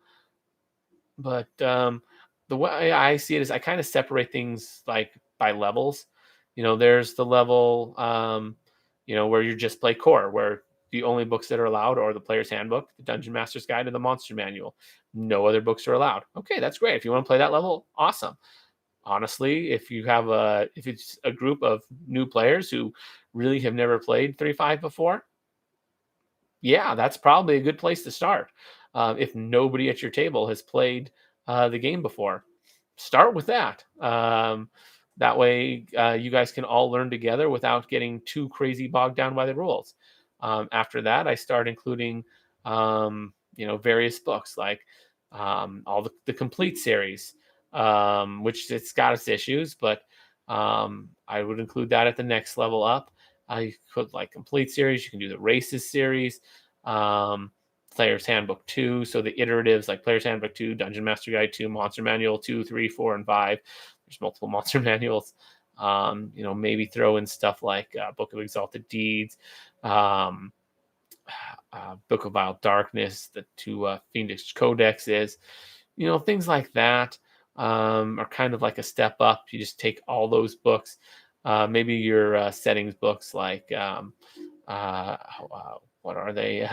But the way I see it is I kind of separate things like by levels. There's the level where you just play core, where the only books that are allowed are the player's handbook, the dungeon master's guide, and the monster manual. No other books are allowed. Okay, that's great. If you want to play that level, awesome. Honestly, if it's a group of new players who really have never played 3.5 before, yeah, that's probably a good place to start. If nobody at your table has played the game before, start with that. That way, you guys can all learn together without getting too crazy bogged down by the rules. After that, I start including, various books like all the complete series, which it's got its issues, but I would include that at the next level up. You could like complete series. You can do the races series, um, Player's Handbook 2. So the iteratives like Player's Handbook 2, Dungeon Master Guide 2, Monster Manual 2, 3, 4, and 5. There's multiple monster manuals. Maybe throw in stuff like Book of Exalted Deeds, um, Book of Vile Darkness, the two Fiendish Codexes, things like that are kind of like a step up. You just take all those books, maybe your settings books like what are they?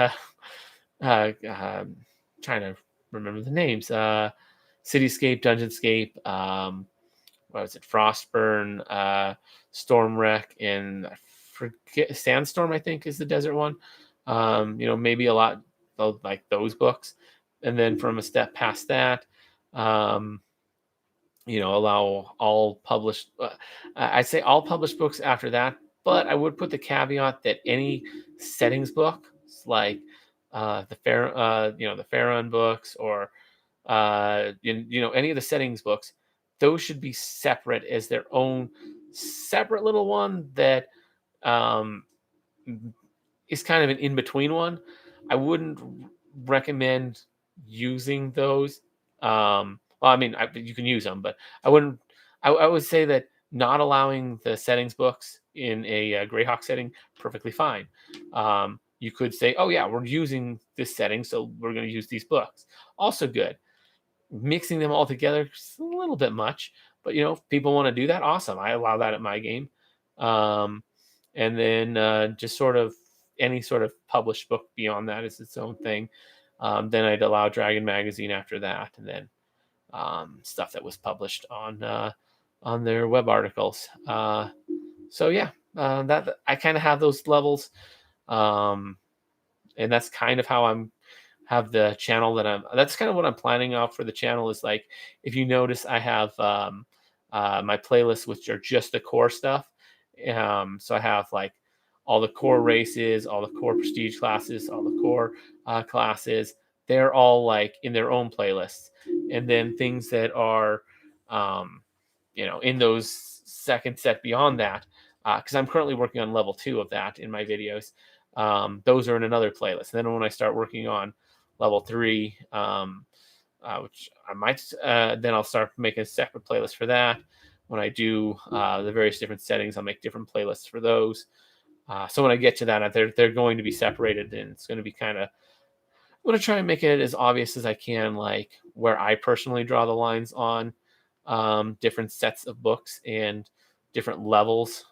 Trying to remember the names. Cityscape, Dungeonscape, what was it? Frostburn, Stormwreck, and I forget Sandstorm, I think is the desert one. Maybe a lot of like those books. And then from a step past that, allow all published, I'd say all published books after that, but I would put the caveat that any settings book, like the Pharaon books, or any of the settings books, those should be separate as their own separate little one that um, is kind of an in-between one. I wouldn't recommend using those. Well, I mean, you can use them, but I wouldn't. I would say that not allowing the settings books in a Greyhawk setting, perfectly fine. You could say, oh yeah, we're using this setting, so we're going to use these books. Also good. Mixing them all together is a little bit much, but if people want to do that, awesome. I allow that at my game. Um, and then just sort of any sort of published book beyond that is its own thing. Then I'd allow Dragon Magazine after that, and then stuff that was published on their web articles. So yeah, that I kind of have those levels, and that's kind of how I'm have the channel that's kind of what I'm planning out for the channel. Is like, if you notice, I have my playlists, which are just the core stuff. So I have like all the core races, all the core prestige classes, all the core classes. They're all like in their own playlists. And then things that are in those second set beyond that, because I'm currently working on level 2 of that in my videos. Those are in another playlist. And then when I start working on level 3, which I might, then I'll start making a separate playlist for that. When I do the various different settings, I'll make different playlists for those. So when I get to that, they're going to be separated, and it's going to be kind of, I'm going to try and make it as obvious as I can, like where I personally draw the lines on different sets of books and different levels.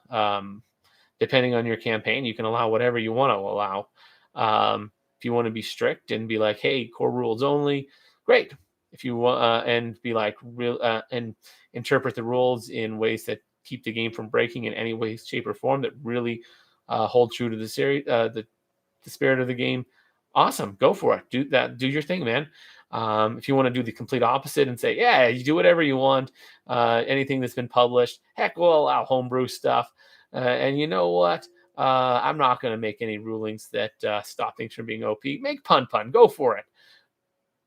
Depending on your campaign, you can allow whatever you want to allow. If you want to be strict and be like, hey, core rules only, great. If you want and be like real and interpret the rules in ways that keep the game from breaking in any way, shape, or form, that really hold true to the series, the spirit of the game, awesome, go for it. Do that. Do your thing, man. If you want to do the complete opposite and say, yeah, you do whatever you want, anything that's been published, heck, we'll allow homebrew stuff. And you know what? I'm not going to make any rulings that stop things from being OP. Make pun. Go for it.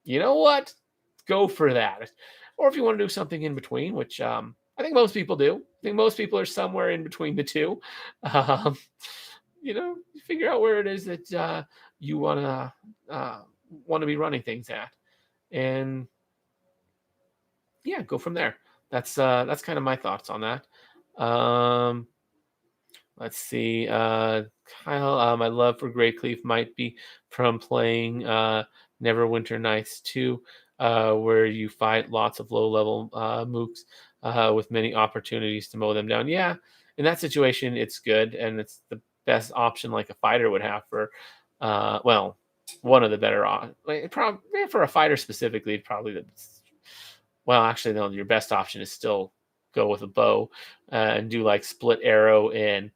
You know what? Go for that. Or if you want to do something in between, which I think most people do. I think most people are somewhere in between the two. Um, you figure out where it is that you uh, want to be running things at, and yeah, go from there. That's kind of my thoughts on that. Um, let's see. Kyle, my love for Grey Cleave might be from playing Neverwinter Nights 2, where you fight lots of low level mooks with many opportunities to mow them down. Yeah, in that situation, it's good, and it's the best option like a fighter would have for, well, one of the better, probably for a fighter specifically, probably well, actually, no, your best option is still go with a bow and do like split arrow and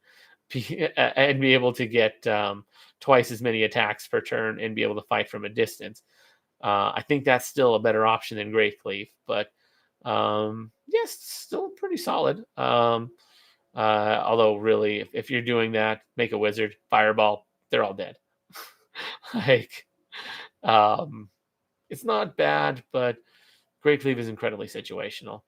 be able to get twice as many attacks per turn and be able to fight from a distance. I think that's still a better option than Great Cleave, but yes, still pretty solid. Although, really, if you're doing that, make a wizard, fireball, they're all dead. like, um, it's not bad, but Great Cleave is incredibly situational.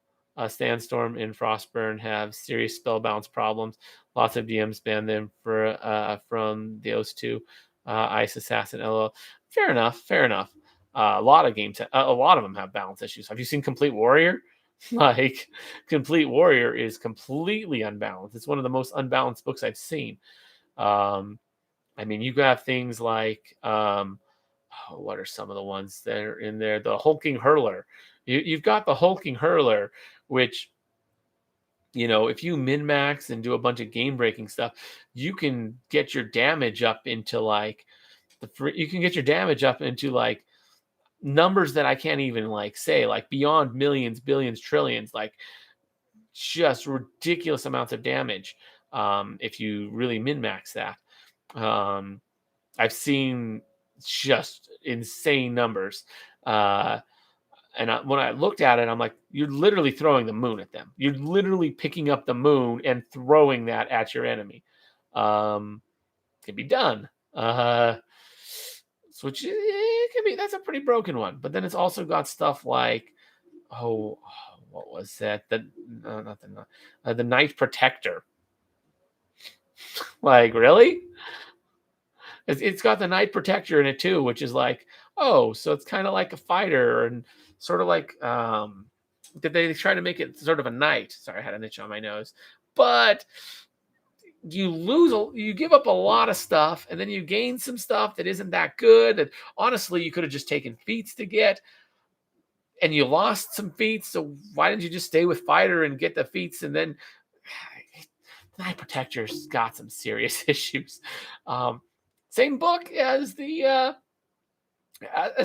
Sandstorm and Frostburn have serious spell bounce problems. Lots of DMs ban them from those two. Ice Assassin, LO. Fair enough. Fair enough. A lot of games, a lot of them have balance issues. Have you seen Complete Warrior? Like, Complete Warrior is completely unbalanced. It's one of the most unbalanced books I've seen. I mean, you have things like what are some of the ones that are in there? The Hulking Hurler. You've got the Hulking Hurler, which, if you min max and do a bunch of game breaking stuff, you can get your damage up into like numbers that I can't even like say, like beyond millions, billions, trillions, like just ridiculous amounts of damage. If you really min max that. I've seen just insane numbers. And when I looked at it, I'm like, you're literally throwing the moon at them. You're literally picking up the moon and throwing that at your enemy. Can be done. Which it can be. That's a pretty broken one. But then it's also got stuff like, what was that? The Night Protector. Like, really? It's got the Night Protector in it too, which is like, so it's kind of like a fighter and sort of like did they try to make it sort of a knight? Sorry, I had an itch on my nose. But you give up a lot of stuff, and then you gain some stuff that isn't that good. And honestly, you could have just taken feats to get, and you lost some feats. So why didn't you just stay with fighter and get the feats? And then Night Protector's got some serious issues. Same book as the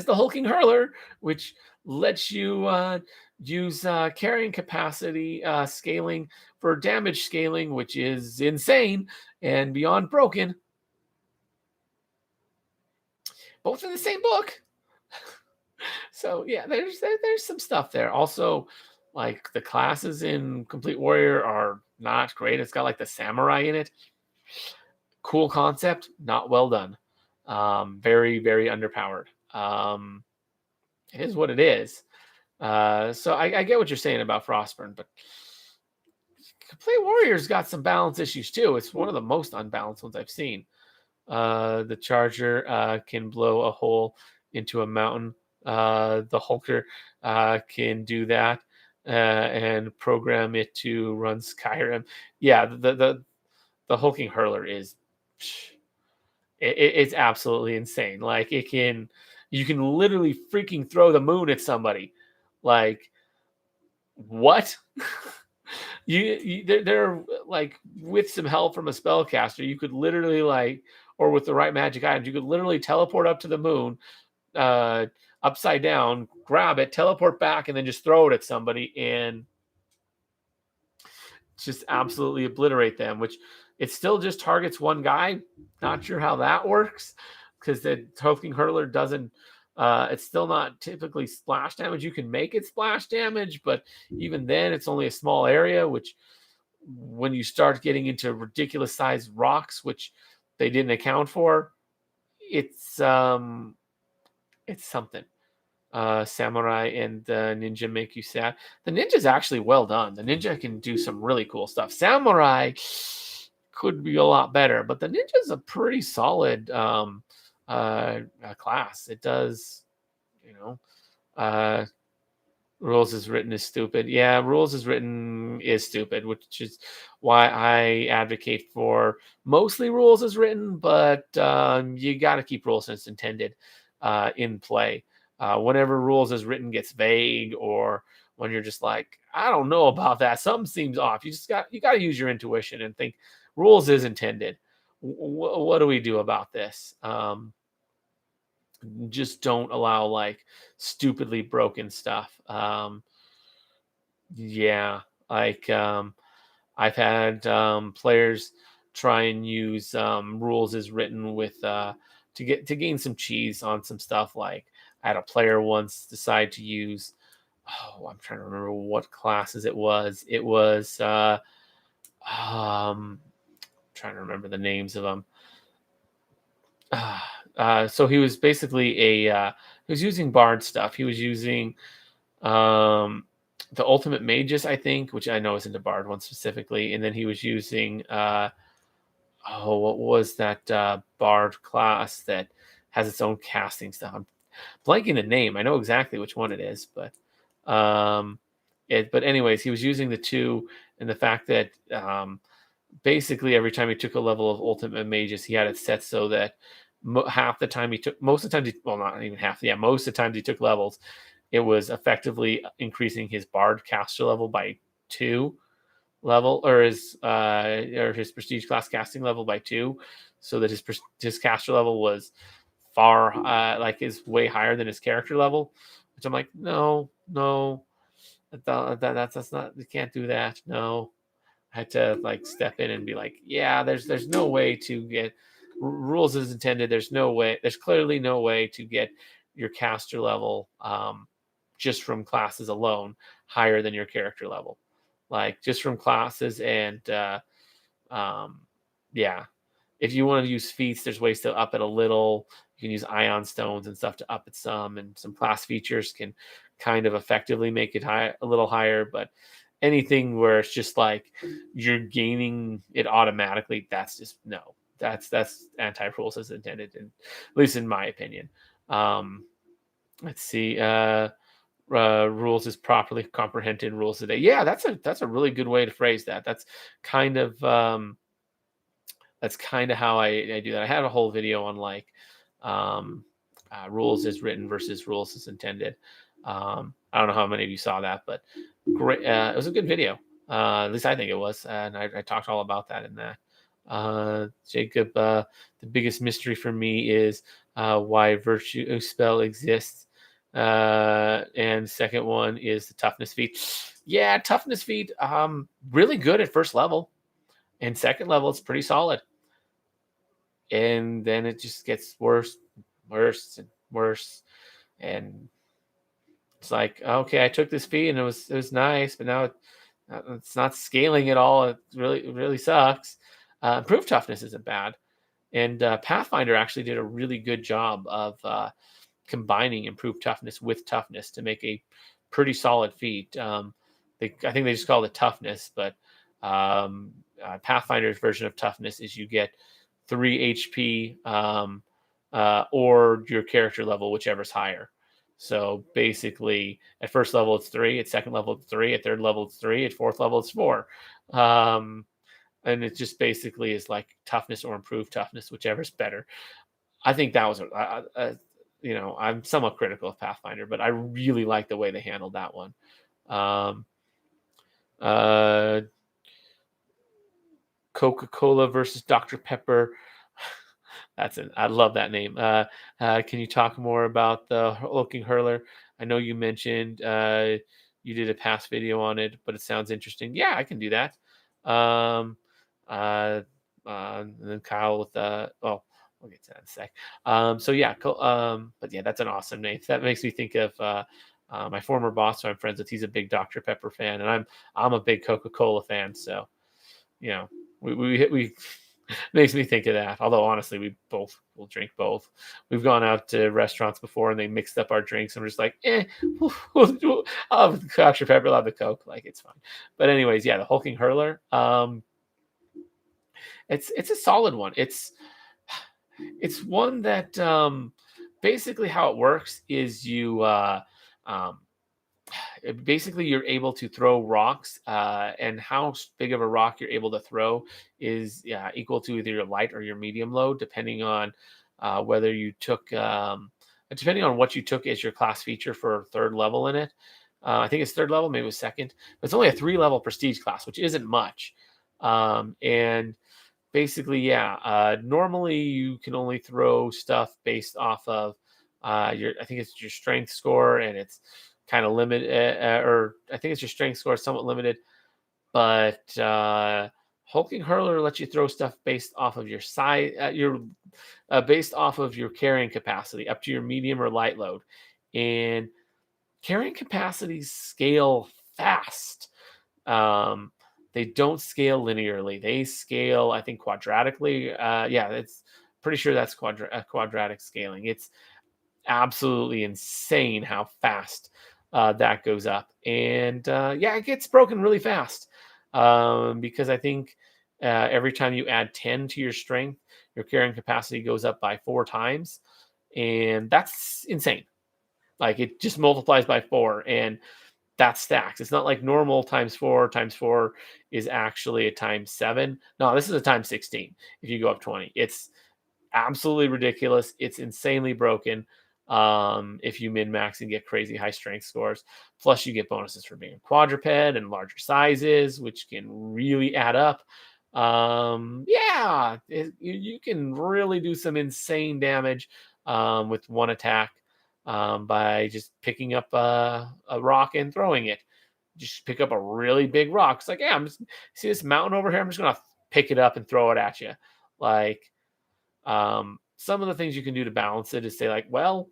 Hulking Hurler, which lets you use carrying capacity scaling for damage scaling, which is insane and beyond broken. Both in the same book. So yeah, there's some stuff there. Also, like the classes in Complete Warrior are not great. It's got like the samurai in it. Cool concept, not well done. Very, very underpowered. It is what it is. So I get what you're saying about Frostburn, but Complete Warrior's got some balance issues too. It's one of the most unbalanced ones I've seen. The Charger can blow a hole into a mountain. The Hulker can do that and program it to run Skyrim. Yeah, the Hulking Hurler is it's absolutely insane. Like you can literally freaking throw the moon at somebody. Like what? They're like with some help from a spellcaster, you could literally or with the right magic items, you could literally teleport up to the moon, upside down, grab it, teleport back, and then just throw it at somebody and just absolutely obliterate them, which it still just targets one guy. Not sure how that works because the Hulking Hurler doesn't, it's still not typically splash damage. You can make it splash damage, but even then it's only a small area, which when you start getting into ridiculous sized rocks, which they didn't account for, it's something. samurai and the ninja make you sad. The ninja's actually well done. The ninja can do some really cool stuff. Samurai could be a lot better, but the ninja's a pretty solid class. It does, you know, uh, rules is written is stupid. Yeah, rules is written is stupid, which is why I advocate for mostly rules is written, but you got to keep rules as intended in play. Whenever rules is written gets vague, or when you're just like, I don't know about that, something seems off. You got to use your intuition and think rules is intended. What do we do about this? Just don't allow like stupidly broken stuff. Yeah, like I've had players try and use rules as written with to gain some cheese on some stuff. Like I had a player once decide to use, oh, I'm trying to remember what classes it was. It was trying to remember the names of them. So he was basically he was using bard stuff. He was using um the ultimate magus, I think, which I know isn't a bard one specifically, and then he was using oh, what was that bard class that has its own casting stuff? I'm blanking the name. I know exactly which one it is, but but anyways, he was using the two, and the fact that basically every time he took a level of ultimate magus, he had it set so that half the time he took, most of the time, well, not even half, yeah, most of the times he took levels, it was effectively increasing his bard caster level by 2 level, or his prestige class casting level by 2, so that his caster level was far like is way higher than his character level. Which I'm like, no, that's not, you can't do that. No, I had to like step in and be like, yeah, there's no way to get rules as intended. There's no way. There's clearly no way to get your caster level just from classes alone higher than your character level. Like just from classes and um, yeah. If you want to use feats, there's ways to up it a little. You can use ion stones and stuff to up it some, and some class features can kind of effectively make it high a little higher. But anything where it's just like you're gaining it automatically, that's just no. That's anti rules as intended, and at least in my opinion. Um, let's see. Rules is properly comprehended rules today. Yeah, that's a really good way to phrase that. Kind of that's kind of how I do that. I had a whole video on like um, rules as written versus rules as intended. I don't know how many of you saw that, but great. It was a good video. At least I think it was, and I talked all about that in that. Jacob, the biggest mystery for me is why virtue spell exists. And second one is the toughness feat. Yeah, toughness feat, really good at first level, and second level it's pretty solid, and then it just gets worse, worse, and worse, and it's like, okay, I took this fee and it was nice, but now it's not scaling at all. It really sucks. Improved toughness isn't bad, and Pathfinder actually did a really good job of combining improved toughness with toughness to make a pretty solid feat. I think they just call it toughness, but Pathfinder's version of toughness is you get 3 HP or your character level, whichever's higher. So basically, at first level it's 3, at second level it's 3, at third level it's 3, at fourth level it's 4. And it just basically is like toughness or improved toughness, whichever's better. I think that was I'm somewhat critical of Pathfinder, but I really like the way they handled that one. Um, uh, Coca-Cola versus Dr. Pepper. I love that name. Can you talk more about the Hulking Hurler? I know you mentioned you did a past video on it, but it sounds interesting. Yeah, I can do that. Um, and then Kyle with we'll get to that in a sec. So yeah, but yeah, that's an awesome name. That makes me think of my former boss who I'm friends with. He's a big Dr. Pepper fan, and I'm a big Coca-Cola fan. So you know, we Makes me think of that. Although honestly, we both will drink both. We've gone out to restaurants before and they mixed up our drinks, and we're just like, I'll have the Dr. Pepper, I'll have the Coke. Like it's fine. But anyways, yeah, the hulking hurler. It's a solid one. It's one that basically how it works is um, basically you're able to throw rocks, and how big of a rock you're able to throw is, yeah, equal to either your light or your medium load, depending on whether you took depending on what you took as your class feature for third level in it. I think it's third level, maybe it was second, but it's only a 3 level prestige class, which isn't much. And basically, yeah, normally you can only throw stuff based off of your, I think it's your strength score, and it's kind of limited, or I think it's your strength score, somewhat limited. But hulking hurler lets you throw stuff based off of your size, your based off of your carrying capacity, up to your medium or light load, and carrying capacities scale fast. Um, they don't scale linearly. They scale, I think, quadratically. Yeah, it's pretty sure that's quadratic scaling. It's absolutely insane how fast that goes up. And yeah, it gets broken really fast, because I think every time you add 10 to your strength, your carrying capacity goes up by 4 times. And that's insane. Like it just multiplies by 4. And that stacks. It's not like normal times four is actually a times 7. No, this is a times 16 if you go up 20. It's absolutely ridiculous. It's insanely broken if you min max and get crazy high strength scores. Plus, you get bonuses for being a quadruped and larger sizes, which can really add up. Yeah, you can really do some insane damage with one attack, by just picking up a rock and throwing it. Just pick up a really big rock. It's like, yeah, I'm just see this mountain over here. I'm just gonna pick it up and throw it at you. Like, some of the things you can do to balance it is say, like, well,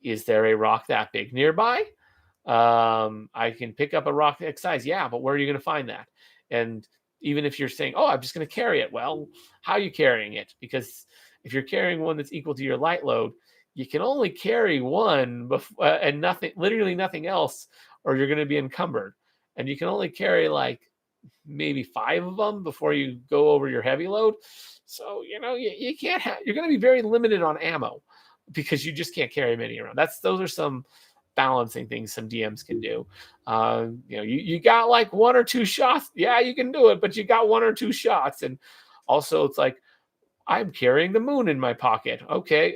is there a rock that big nearby? I can pick up a rock that size. Yeah, but where are you going to find that? And even if you're saying, oh, I'm just going to carry it, well, how are you carrying it? Because if you're carrying one that's equal to your light load, you can only carry one and nothing, literally nothing else, or you're going to be encumbered. And you can only carry like maybe 5 of them before you go over your heavy load. So, you can't have, you're going to be very limited on ammo because you just can't carry many around. Those are some balancing things some DMs can do. You got like 1 or 2 shots. Yeah, you can do it, but you got 1 or 2 shots. And also it's like, I'm carrying the moon in my pocket. Okay.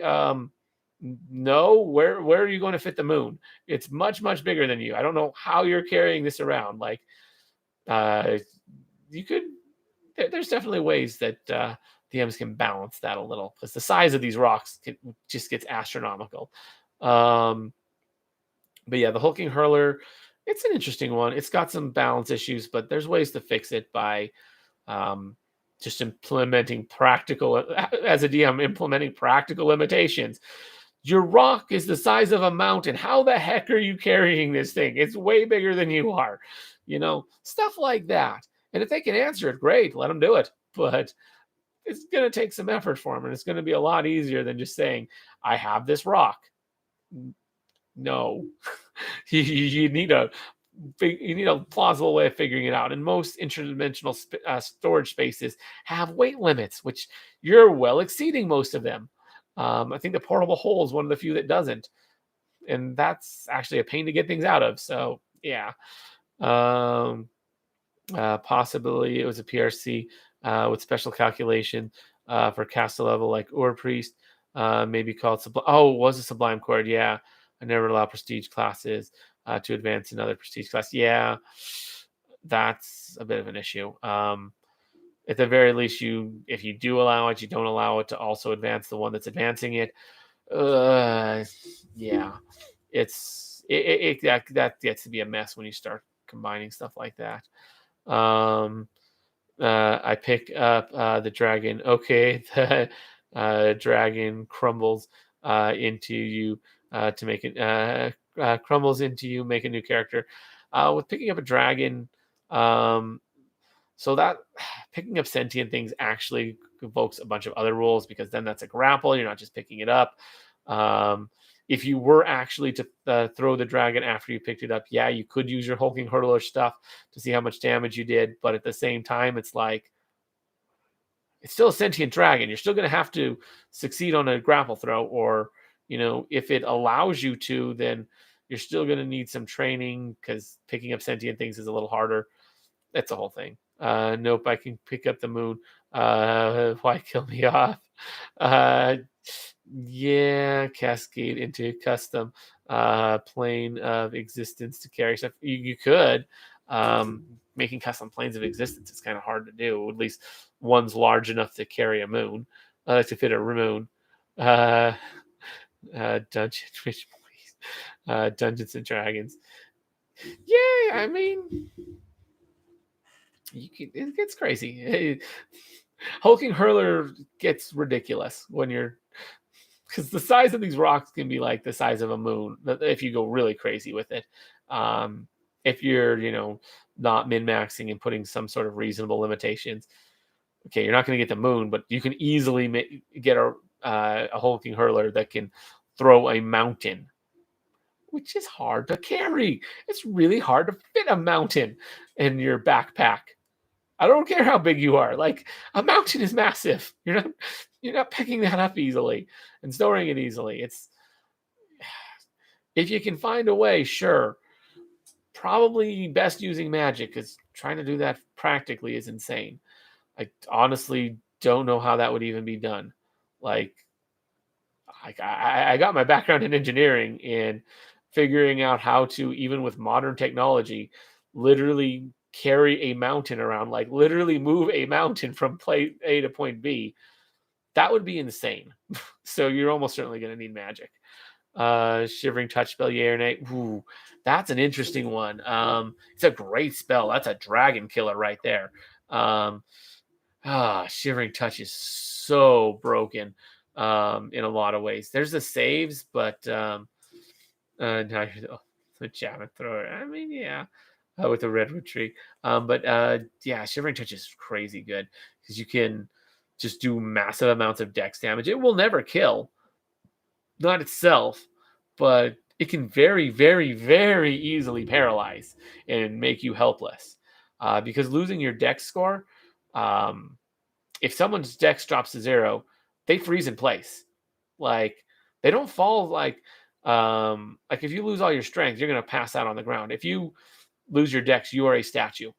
No, where are you going to fit the moon? It's much, much bigger than you. I don't know how you're carrying this around. Like, you could, there's definitely ways that DMs can balance that a little, because the size of these rocks just gets astronomical. But yeah, the hulking hurler, it's an interesting one. It's got some balance issues, but there's ways to fix it by just implementing practical, as a DM, implementing practical limitations. Your rock is the size of a mountain. How the heck are you carrying this thing? It's way bigger than you are. Stuff like that. And if they can answer it, great, let them do it. But it's going to take some effort for them, and it's going to be a lot easier than just saying, I have this rock. No, you need a plausible way of figuring it out. And most interdimensional storage spaces have weight limits, which you're well exceeding most of them. I think the portable hole is one of the few that doesn't, and that's actually a pain to get things out of. So yeah, possibly it was a PRC with special calculation for caster level like Ur Priest, maybe called Sublime. Oh, it was a Sublime Chord. Yeah, I never allow prestige classes to advance another prestige class. Yeah, that's a bit of an issue. At the very least, if you do allow it, you don't allow it to also advance the one that's advancing it. Yeah, that gets to be a mess when you start combining stuff like that. I pick up the dragon. Okay, the dragon crumbles into you to make it crumbles into you, make a new character. With picking up a dragon, So that picking up sentient things actually evokes a bunch of other rules, because then that's a grapple. You're not just picking it up. Um, if you were actually to throw the dragon after you picked it up, yeah, you could use your hulking hurdler stuff to see how much damage you did. But at the same time, it's like, it's still a sentient dragon. You're still going to have to succeed on a grapple throw, or, if it allows you to, then you're still going to need some training, because picking up sentient things is a little harder. That's the whole thing. Nope, I can pick up the moon. Why kill me off? Uh, yeah, cascade into custom plane of existence to carry stuff. You could. Making custom planes of existence is kind of hard to do. At least one's large enough to carry a moon, to fit a moon. Dungeon, which please, Dungeons and Dragons. Yeah, I mean, it gets crazy. Hulking hurler gets ridiculous when you're, because the size of these rocks can be like the size of a moon if you go really crazy with it. If you're, not min-maxing and putting some sort of reasonable limitations. Okay, you're not going to get the moon, but you can easily get a hulking hurler that can throw a mountain, which is hard to carry. It's really hard to fit a mountain in your backpack. I don't care how big you are. Like, a mountain is massive. You're not picking that up easily and storing it easily. It's, if you can find a way, sure. Probably best using magic, because trying to do that practically is insane. I honestly don't know how that would even be done. Like, I got my background in engineering, and figuring out how to, even with modern technology, literally carry a mountain around, like literally move a mountain from point A to point B. That would be insane. So you're almost certainly going to need magic. Shivering touch spell, yay or nay? Ooh, that's an interesting one. It's a great spell. That's a dragon killer right there. Shivering touch is so broken in a lot of ways. There's the saves, but now the javelin thrower. I mean, yeah, with the redwood tree. But yeah, shivering touch is crazy good, because you can just do massive amounts of dex damage. It will never kill, not itself, but it can very, very, very easily paralyze and make you helpless. Because losing your dex score, um, if someone's dex drops to 0, they freeze in place. Like, they don't fall like if you lose all your strength, you're gonna pass out on the ground. If you lose your dex, you are a statue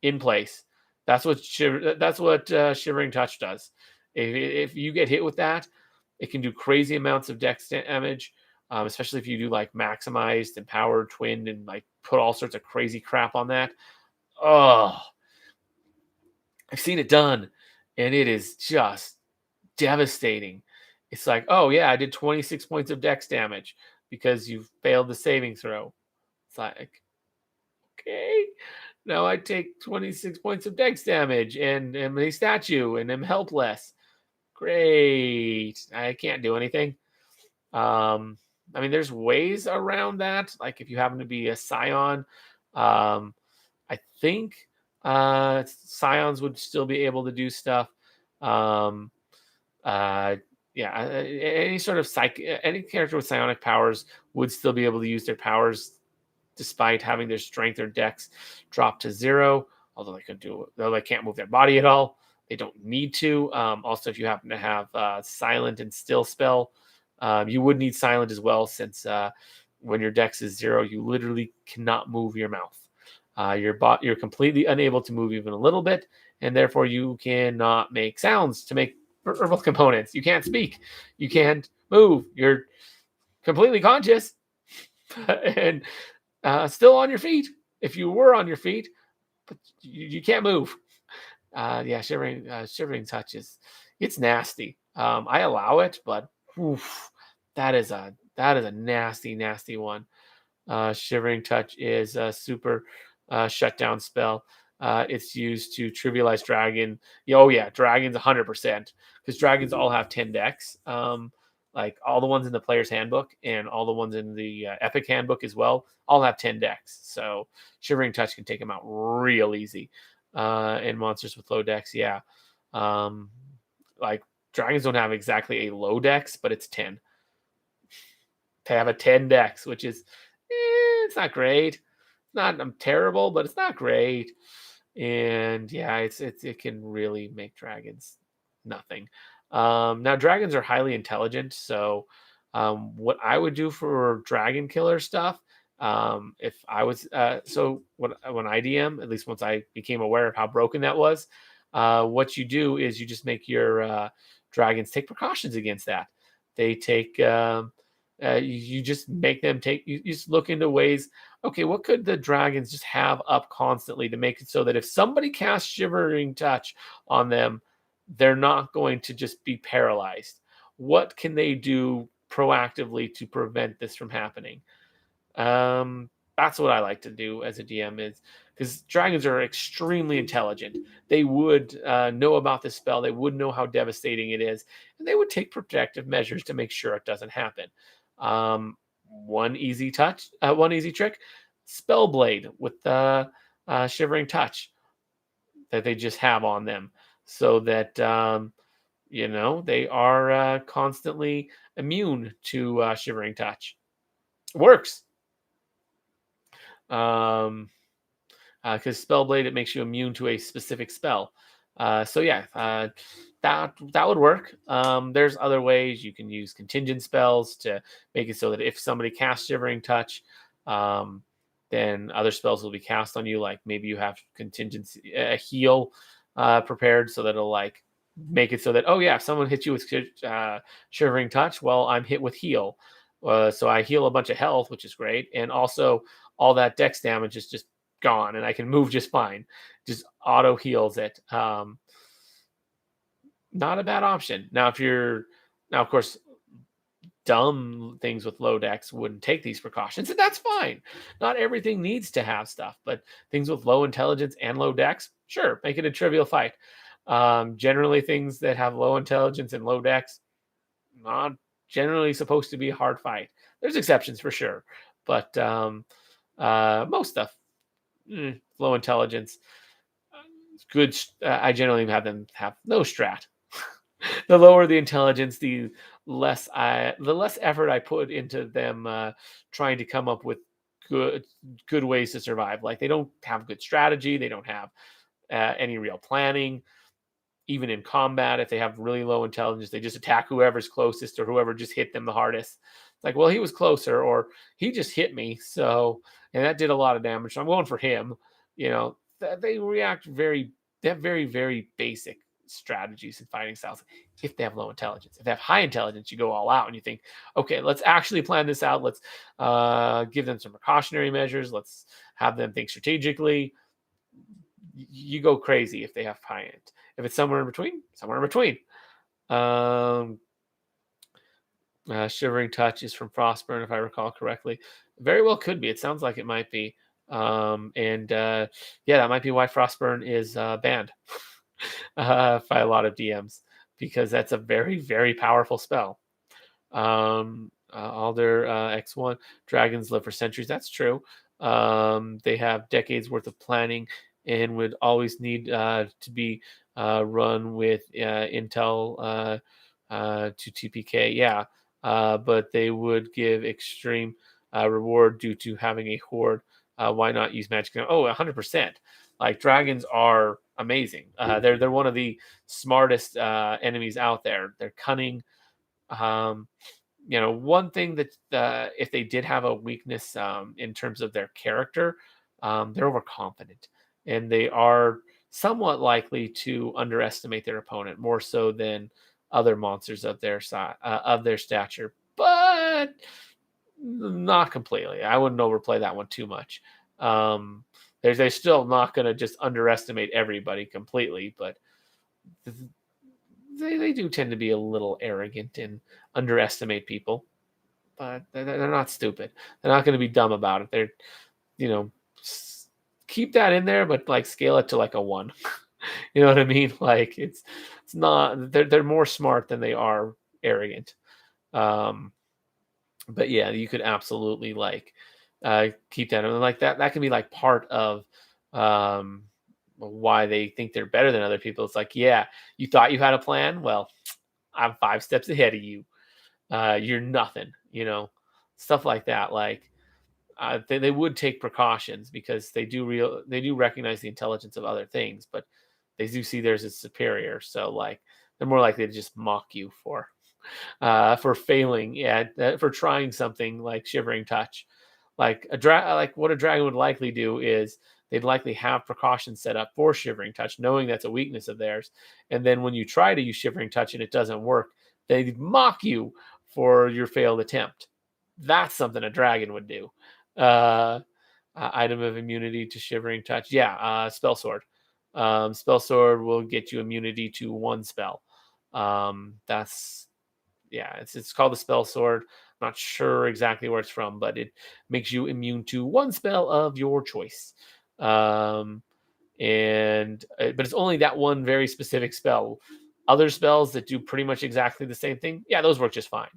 in place. That's what shivering touch does. If you get hit with that, it can do crazy amounts of dex damage, especially if you do like maximized and powered twinned and like put all sorts of crazy crap on that. Oh, I've seen it done, and it is just devastating. It's like, oh yeah, I did 26 points of dex damage because you failed the saving throw. It's like, okay, now I take 26 points of dex damage and am a statue and am helpless. Great. I can't do anything. I mean, there's ways around that. Like, if you happen to be a scion, I think scions would still be able to do stuff. Um, yeah, any sort of any character with psionic powers would still be able to use their powers despite having their strength or dex drop to 0. Although they can't move their body at all. They don't need to. Also, if you happen to have silent and still spell, you would need silent as well, since when your dex is 0, you literally cannot move your mouth. You're completely unable to move even a little bit, and therefore you cannot make sounds to make verbal components. You can't speak. You can't move. You're completely conscious and still on your feet. If you were on your feet, but you can't move. Yeah, shivering touch it's nasty. I allow it, but oof, that is a nasty, nasty one. Shivering touch is a super shutdown spell. It's used to trivialize dragon. Oh yeah, dragons 100%, because dragons all have 10 decks. Like all the ones in the player's handbook and all the ones in the epic handbook as well, all have 10 decks. So shivering touch can take them out real easy. and monsters with low dex. Yeah. Um, like dragons don't have exactly a low dex, but it's 10. They have a 10 dex, which is it's not great. It's not terrible, but it's not great. And yeah, it can really make dragons nothing. Now dragons are highly intelligent, so what I would do for dragon killer stuff, if I was so when I DM, at least once I became aware of how broken that was, what you do is you just make your dragons take precautions against that. They take you just make them take you just look into ways. Okay, what could the dragons just have up constantly to make it so that if somebody casts Shivering Touch on them, they're not going to just be paralyzed? What can they do proactively to prevent this from happening? That's what I like to do as a DM, is because dragons are extremely intelligent. They would know about this spell. They would know how devastating it is, and they would take protective measures to make sure it doesn't happen. One easy one easy trick: Spellblade with the Shivering Touch that they just have on them, so that they are constantly immune to Shivering Touch. Works. Um, because Spellblade, it makes you immune to a specific spell. So yeah, that would work. There's other ways you can use contingent spells to make it so that if somebody casts Shivering Touch, um, then other spells will be cast on you. Like maybe you have contingency a heal prepared, so that it'll like make it so that, oh yeah, if someone hits you with Shivering Touch, well, I'm hit with heal. So I heal a bunch of health, which is great, and also all that dex damage is just gone, and I can move just fine. Just auto heals it. Not a bad option. Now, if you're now, of course, dumb things with low decks wouldn't take these precautions, and that's fine. Not everything needs to have stuff, but things with low intelligence and low decks, sure, make it a trivial fight. Generally, things that have low intelligence and low decks, not generally supposed to be a hard fight. There's exceptions for sure, but most stuff, low intelligence, good. I generally have them have no strat. The lower the intelligence, the less effort I put into them trying to come up with good good ways to survive. Like they don't have good strategy, they don't have any real planning. Even in combat, if they have really low intelligence, they just attack whoever's closest or whoever just hit them the hardest. It's like, well, he was closer, or he just hit me, so and that did a lot of damage. So I'm going for him. They react very. They have very very basic strategies and fighting styles. If they have low intelligence, if they have high intelligence, you go all out and you think, okay, let's actually plan this out. Let's give them some precautionary measures. Let's have them think strategically. You go crazy if they have high end. If it's somewhere in between, somewhere in between. Um, Shivering Touch is from Frostburn, if I recall correctly. Very well could be. It sounds like it might be. And yeah, that might be why Frostburn is banned by a lot of DMs, because that's a very, very powerful spell. Alder X1, dragons live for centuries. That's true. They have decades worth of planning and would always need to be run with intel to TPK. Yeah, but they would give extreme reward due to having a horde. Why not use magic? Oh, 100%. Like dragons are amazing. They're one of the smartest enemies out there. They're cunning. Um, one thing that if they did have a weakness in terms of their character, they're overconfident, and they are somewhat likely to underestimate their opponent more so than other monsters of their size, of their stature, but not completely. I wouldn't overplay that one too much. They're still not going to just underestimate everybody completely, but they do tend to be a little arrogant and underestimate people, but they're not stupid. They're not going to be dumb about it. They're, you know, keep that in there, but like scale it to like a 1. You know what I mean? Like it's not. They're more smart than they are arrogant. Um, but yeah, you could absolutely like keep that, and like that can be like part of um why they think they're better than other people. It's like, yeah, you thought you had a plan. Well, I'm 5 steps ahead of you. You're nothing. Stuff like that. Like they would take precautions because they do recognize the intelligence of other things, but they do see theirs as superior. So like they're more likely to just mock you for failing, yeah, for trying something like Shivering Touch. Like what a dragon would likely do is they'd likely have precautions set up for Shivering Touch, knowing that's a weakness of theirs. And then when you try to use Shivering Touch and it doesn't work, they mock you for your failed attempt. That's something a dragon would do. Uh, Item of immunity to Shivering Touch. Yeah, Spell Sword. Spell Sword will get you immunity to one spell. That's yeah, it's called the Spell Sword. Not sure exactly where it's from, but it makes you immune to one spell of your choice. Um, and but it's only that one very specific spell. Other spells that do pretty much exactly the same thing, yeah, those work just fine.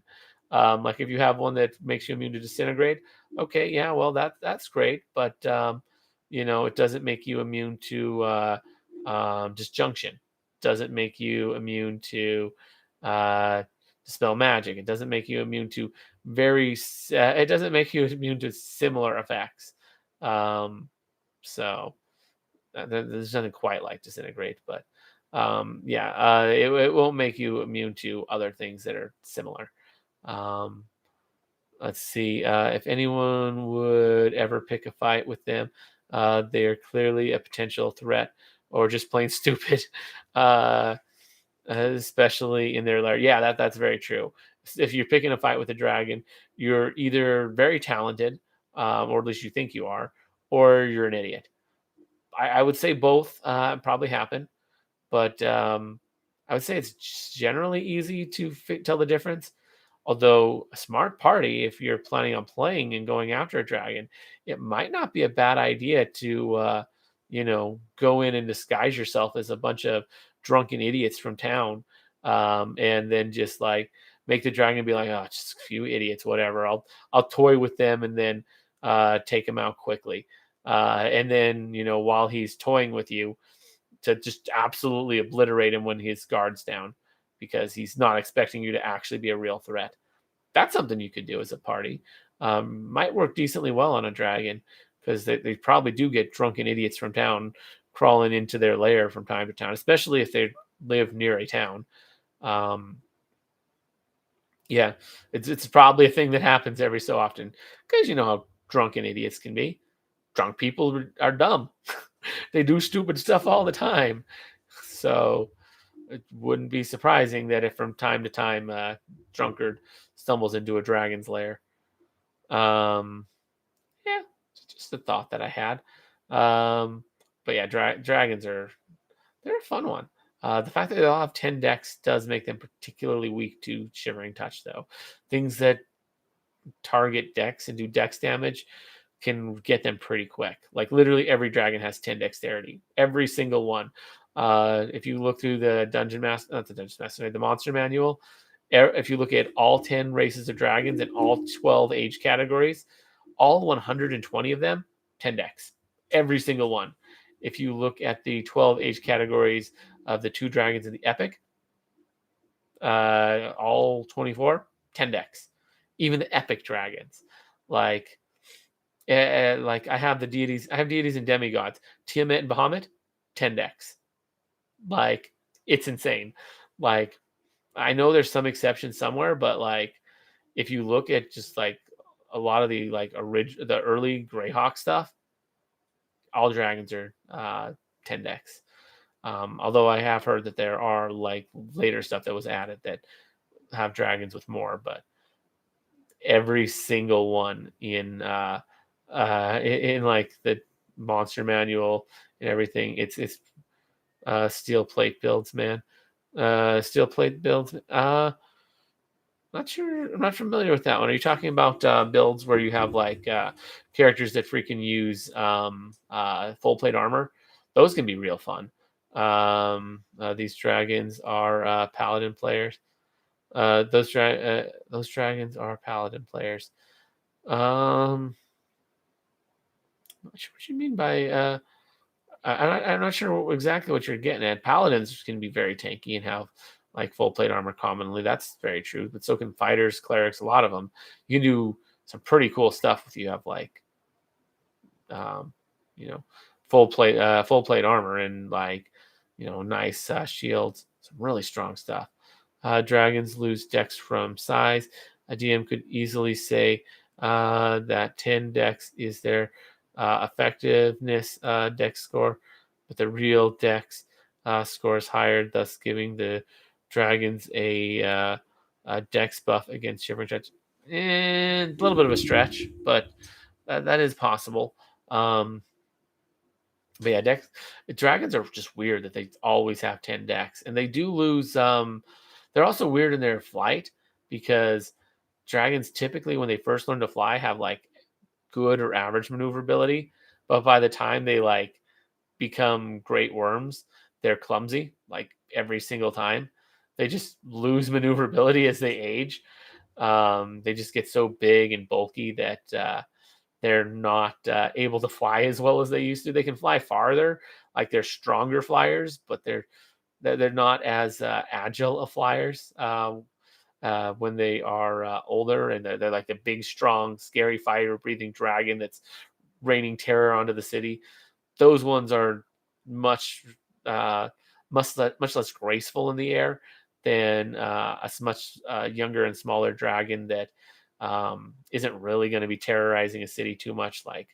Like if you have one that makes you immune to Disintegrate, okay, yeah, well that's great, but it doesn't make you immune to Disjunction. Doesn't make you immune to Dispel Magic. It doesn't make you immune to it doesn't make you immune to similar effects. So there's nothing quite like Disintegrate, but yeah, it won't make you immune to other things that are similar. Um, let's see. If anyone would ever pick a fight with them, they are clearly a potential threat or just plain stupid. Uh, Especially in their lair. Yeah, that's very true. If you're picking a fight with a dragon, you're either very talented, or at least you think you are, or you're an idiot. I would say both probably happen, but I would say it's generally easy to tell the difference. Although a smart party, if you're planning on playing and going after a dragon, it might not be a bad idea to, go in and disguise yourself as a bunch of drunken idiots from town, and then just like make the dragon be like, oh, just a few idiots, whatever. I'll toy with them and then take them out quickly. And then while he's toying with you, to just absolutely obliterate him when his guard's down because he's not expecting you to actually be a real threat. That's something you could do as a party. Might work decently well on a dragon because they probably do get drunken idiots from town crawling into their lair from time to time, especially if they live near a town. Um, yeah, it's probably a thing that happens every so often because you know how drunken idiots can be. Drunk people are dumb. They do stupid stuff all the time. So it wouldn't be surprising that if from time to time drunkard stumbles into a dragon's lair. Um, yeah, just a thought that I had. But yeah, dragons they're a fun one. The fact that they all have 10 decks does make them particularly weak to Shivering Touch, though. Things that target decks and do dex damage can get them pretty quick. Like literally every dragon has 10 dexterity. Every single one. If you look through the not the Dungeon Master, the Monster Manual, if you look at all 10 races of dragons and all 12 age categories, all 120 of them, 10 decks. Every single one. If you look at the 12 age categories of the 2 dragons in the Epic, all 24, 10 decks. Even the Epic dragons. Like, like I have deities and demigods. Tiamat and Bahamut, 10 decks. Like, it's insane. Like, I know there's some exceptions somewhere, but like, if you look at just like a lot of the like the early Greyhawk stuff, all dragons are 10 decks. Although I have heard that there are like later stuff that was added that have dragons with more, but every single one in like the monster manual and everything, it's steel plate builds, man. Steel plate builds. Not sure. I'm not familiar with that one. Are you talking about builds where you have like characters that freaking use full plate armor? Those can be real fun. These dragons are paladin players. Those dragons are paladin players. Not sure what you mean by I'm not sure exactly what you're getting at. Paladins can be very tanky and have like full plate armor commonly. That's very true. But so can fighters, clerics, a lot of them. You can do some pretty cool stuff if you have like, um, you know, full plate armor and like, nice shields. Some really strong stuff. Dragons lose dex from size. A DM could easily say that 10 dex is their effectiveness dex score, but the real dex score is higher, thus giving the dragons a dex buff against shivering giants. And a little bit of a stretch, but that is possible. But yeah, dex dragons are just weird that they always have 10 dex, and they do lose. They're also weird in their flight because dragons typically, when they first learn to fly, have like good or average maneuverability, but by the time they like become great worms, they're clumsy like every single time. They just lose maneuverability as they age. They just get so big and bulky that they're not able to fly as well as they used to. They can fly farther, like they're stronger flyers, but they're not as agile of flyers when they are older, and they're like the big, strong, scary fire-breathing dragon that's raining terror onto the city. Those ones are much uh, much less graceful in the air than a much younger and smaller dragon that isn't really going to be terrorizing a city too much. Like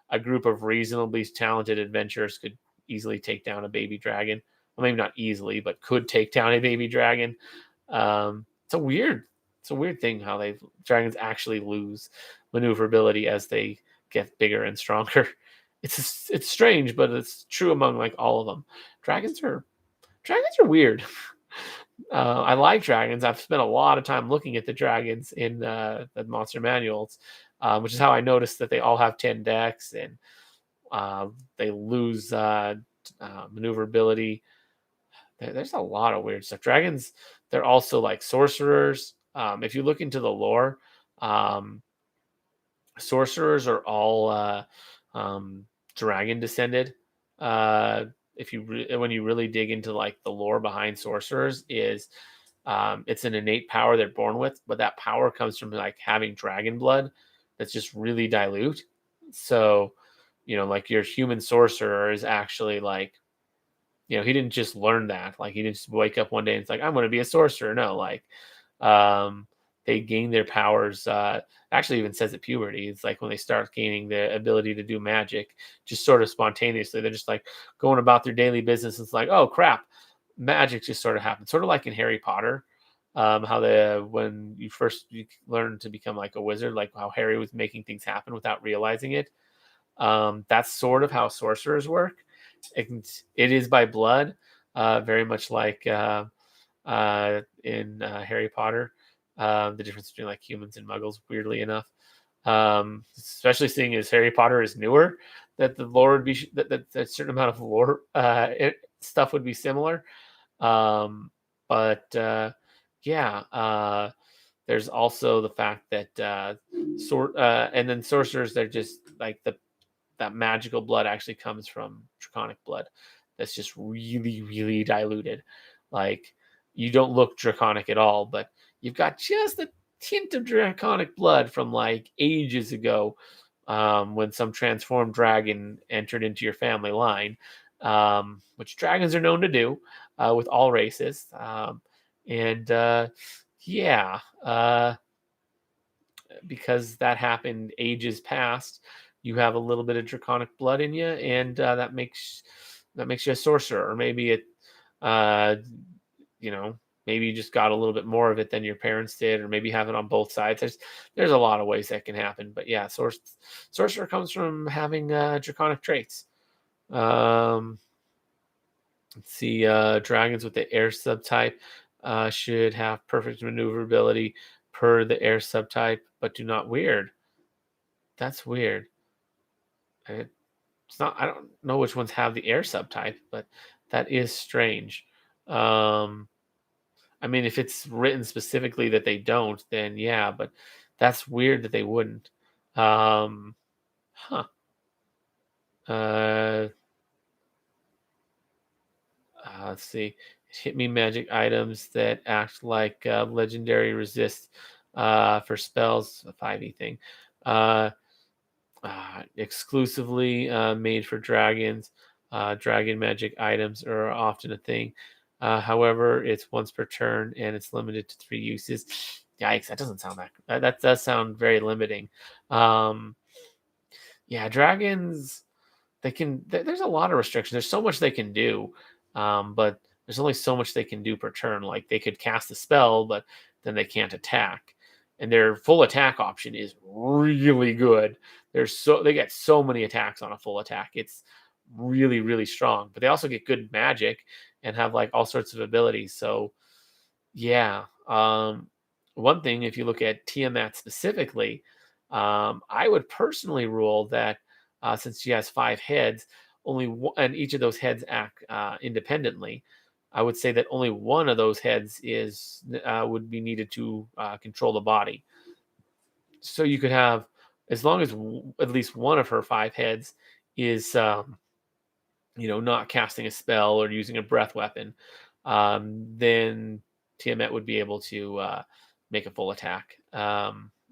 a group of reasonably talented adventurers could easily take down a baby dragon. Well, maybe not easily, but could take down a baby dragon. It's a weird thing how dragons actually lose maneuverability as they get bigger and stronger. It's strange, but it's true among like all of them. Dragons are weird. I like dragons. I've spent a lot of time looking at the dragons in the monster manuals, which is how I noticed that they all have 10 decks and they lose maneuverability. There's a lot of weird stuff. Dragons, they're also like sorcerers. If you look into the lore, um, sorcerers are all dragon descended. If when you really dig into like the lore behind sorcerers, is it's an innate power they're born with, but that power comes from like having dragon blood that's just really dilute. So, like your human sorcerer is actually like, he didn't just learn that. Like he didn't just wake up one day and it's like, I'm going to be a sorcerer. No, like, um, they gain their powers. Actually, even says at puberty, it's like when they start gaining the ability to do magic, just sort of spontaneously. They're just like going about their daily business. It's like, oh crap, magic just sort of happens. Sort of like in Harry Potter, how when you learn to become like a wizard, like how Harry was making things happen without realizing it. That's sort of how sorcerers work. It is by blood, very much like in Harry Potter. The difference between like humans and muggles, weirdly enough. Especially seeing as Harry Potter is newer, that the lore would be that a certain amount of lore stuff would be similar. But yeah, there's also the fact that and then sorcerers, they're just like that magical blood actually comes from draconic blood that's just really, really diluted. Like you don't look draconic at all, but you've got just a hint of draconic blood from like ages ago, when some transformed dragon entered into your family line, which dragons are known to do with all races. And yeah, because that happened ages past, you have a little bit of draconic blood in you, and that makes you a sorcerer. Or maybe uh, you know, maybe you just got a little bit more of it than your parents did, or maybe you have it on both sides. There's a lot of ways that can happen, but yeah, sorcerer comes from having draconic traits. Um, let's see, dragons with the air subtype should have perfect maneuverability per the air subtype, but do not weird. That's weird. It's not. I don't know which ones have the air subtype, but that is strange. Um, I mean, if it's written specifically that they don't, then yeah, but that's weird that they wouldn't. Huh. Uh, let's see. Hit me magic items that act like legendary resist for spells, a 5e thing. Uh, Exclusively made for dragons. Dragon magic items are often a thing. However, it's once per turn and it's limited to 3 uses. Yikes! That doesn't sound that does sound very limiting. Um, yeah, dragons there's a lot of restrictions. There's so much they can do, but there's only so much they can do per turn. Like they could cast a spell, but then they can't attack. And their full attack option is really good. They get so many attacks on a full attack. It's really, really strong. But they also get good magic and have like all sorts of abilities. So yeah. One thing, if you look at Tiamat specifically, I would personally rule that since she has 5 heads, only one, and each of those heads act independently. I would say that only one of those heads would be needed to control the body. So you could have, as long as at least one of her 5 heads is not casting a spell or using a breath weapon, then Tiamat would be able to make a full attack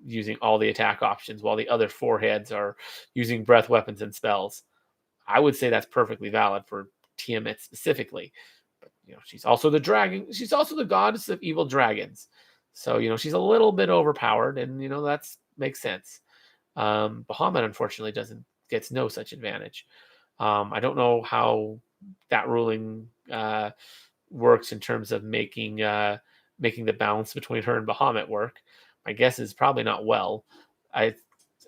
using all the attack options, while the other 4 heads are using breath weapons and spells. I would say that's perfectly valid for Tiamat specifically. But she's also the dragon. She's also the goddess of evil dragons. So she's a little bit overpowered, and that makes sense. Bahamut unfortunately gets no such advantage. I don't know how that ruling works in terms of making the balance between her and Bahamut work. My guess is probably not well. I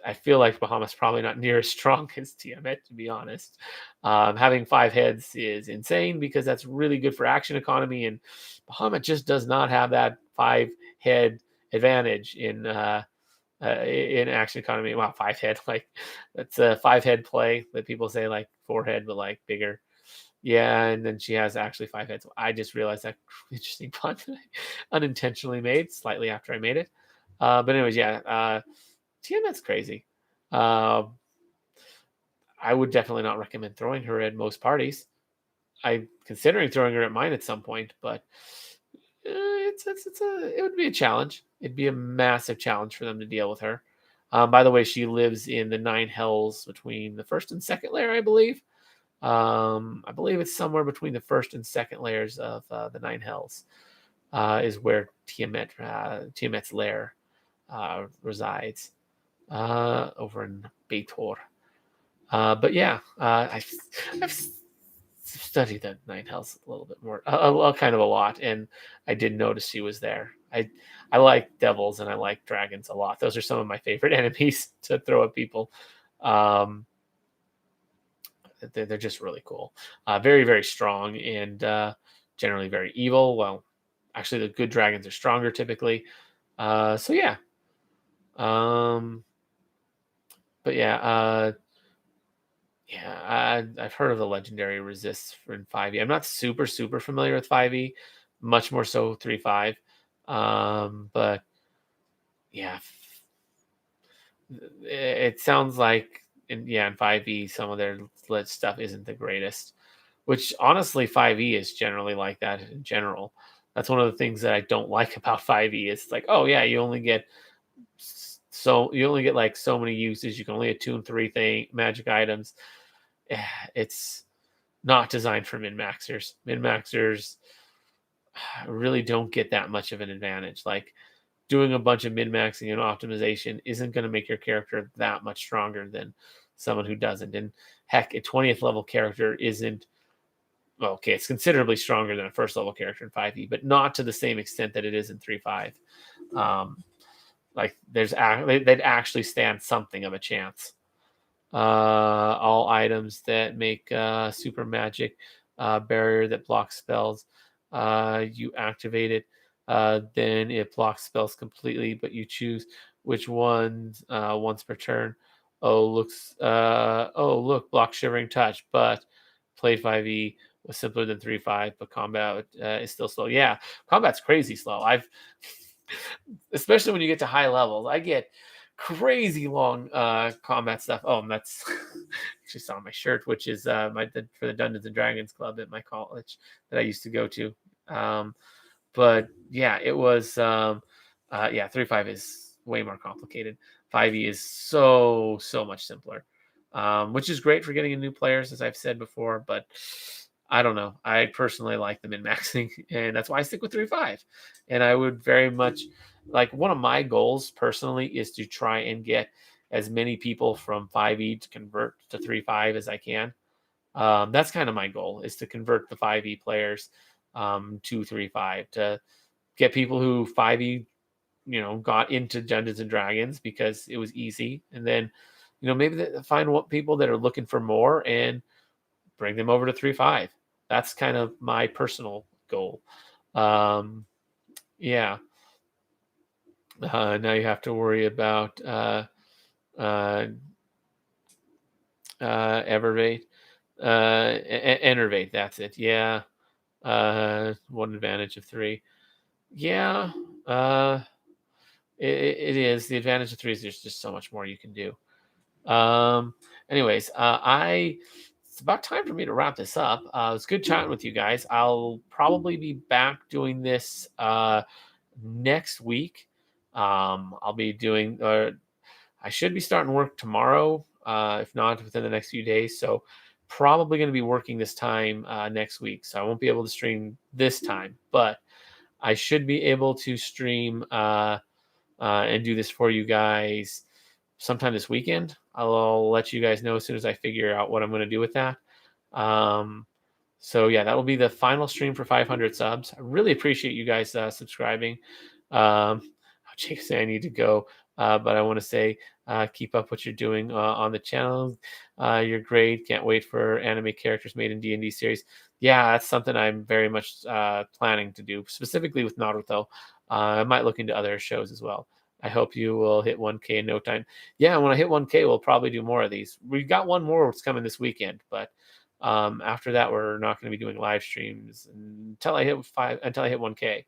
I feel like Bahamut's probably not near as strong as Tiamat, to be honest. Having 5 heads is insane because that's really good for action economy, and Bahamut just does not have that 5 head advantage in action economy. Wow, 5 head, like that's a 5 head play that people say like 4 head, but like bigger. Yeah, and then she has actually 5 heads. I just realized that interesting pun that I unintentionally made slightly after I made it. But anyways, yeah, Tiamat's crazy. Uh, I would definitely not recommend throwing her at most parties. I'm considering throwing her at mine at some point, but it would be a challenge. It'd be a massive challenge for them to deal with her. By the way, she lives in the 9 hells between the first and second layer, I believe. I believe it's somewhere between the first and second layers of the 9 hells is where Tiamat's lair resides over in Beitor. But yeah, I've studied the 9 hells a little bit more, kind of a lot, and I did notice she was there. I like devils and I like dragons a lot. Those are some of my favorite enemies to throw at people. Um, they're just really cool. Very, very strong and generally very evil. Well, actually, the good dragons are stronger typically. So yeah. Um, but yeah, I've heard of the legendary resists in 5e. I'm not super, super familiar with 5e, much more so 3.5. But yeah, it sounds like in 5e some of their lit stuff isn't the greatest, which honestly 5e is generally like that in general. That's one of the things that I don't like about 5e. It's like, oh yeah, you only get like so many uses. You can only attune 3 magic items. It's not designed for min-maxers. Min-maxers really don't get that much of an advantage. Like doing a bunch of min-maxing and optimization isn't going to make your character that much stronger than someone who doesn't. And heck, a 20th level character isn't, well, okay, it's considerably stronger than a first level character in 5e, but not to the same extent that it is in 3.5. Like they'd actually stand something of a chance. All items that make super magic barrier that blocks spells. You activate it, then it blocks spells completely, but you choose which ones once per turn. Look, block shivering touch, but played 5e was simpler than 3.5, but combat is still slow. Yeah, combat's crazy slow. Especially when you get to high levels, I get crazy long combat stuff. Oh, and that's just on my shirt, which is for the Dungeons and Dragons club at my college that I used to go to. But yeah, it was yeah, 3.5 is way more complicated. 5e is so much simpler, which is great for getting in new players, as I've said before. But I don't know. I personally like the min maxing, and that's why I stick with 3.5. And I would very much like, one of my goals personally is to try and get as many people from 5e to convert to 3.5 as I can. That's kind of my goal, is to convert the 5e players to 3.5, to get people who 5e, got into Dungeons and Dragons because it was easy, and then, maybe find what people that are looking for more and bring them over to 3.5. That's kind of my personal goal. Yeah. Now you have to worry about uh, Evervate, Enervate. That's it. Yeah. One advantage of 3. Yeah. Uh, it is. The advantage of 3 is there's just so much more you can do. Anyways, it's about time for me to wrap this up. It's good chatting with you guys. I'll probably be back doing this next week. I'll be doing, I should be starting work tomorrow, if not within the next few days. So probably going to be working this time next week. So I won't be able to stream this time, but I should be able to stream and do this for you guys sometime this weekend. I'll let you guys know as soon as I figure out what I'm going to do with that. So yeah, that will be the final stream for 500 subs. I really appreciate you guys subscribing. Jake say I need to go, but I want to say keep up what you're doing on the channel. You're great. Can't wait for anime characters made in D&D series. Yeah, that's something I'm very much planning to do, specifically with Naruto. I might look into other shows as well. I hope you will hit 1K in no time. Yeah, when I hit 1K, we'll probably do more of these. We've got one more that's coming this weekend, but after that, we're not going to be doing live streams until I hit 1K. Then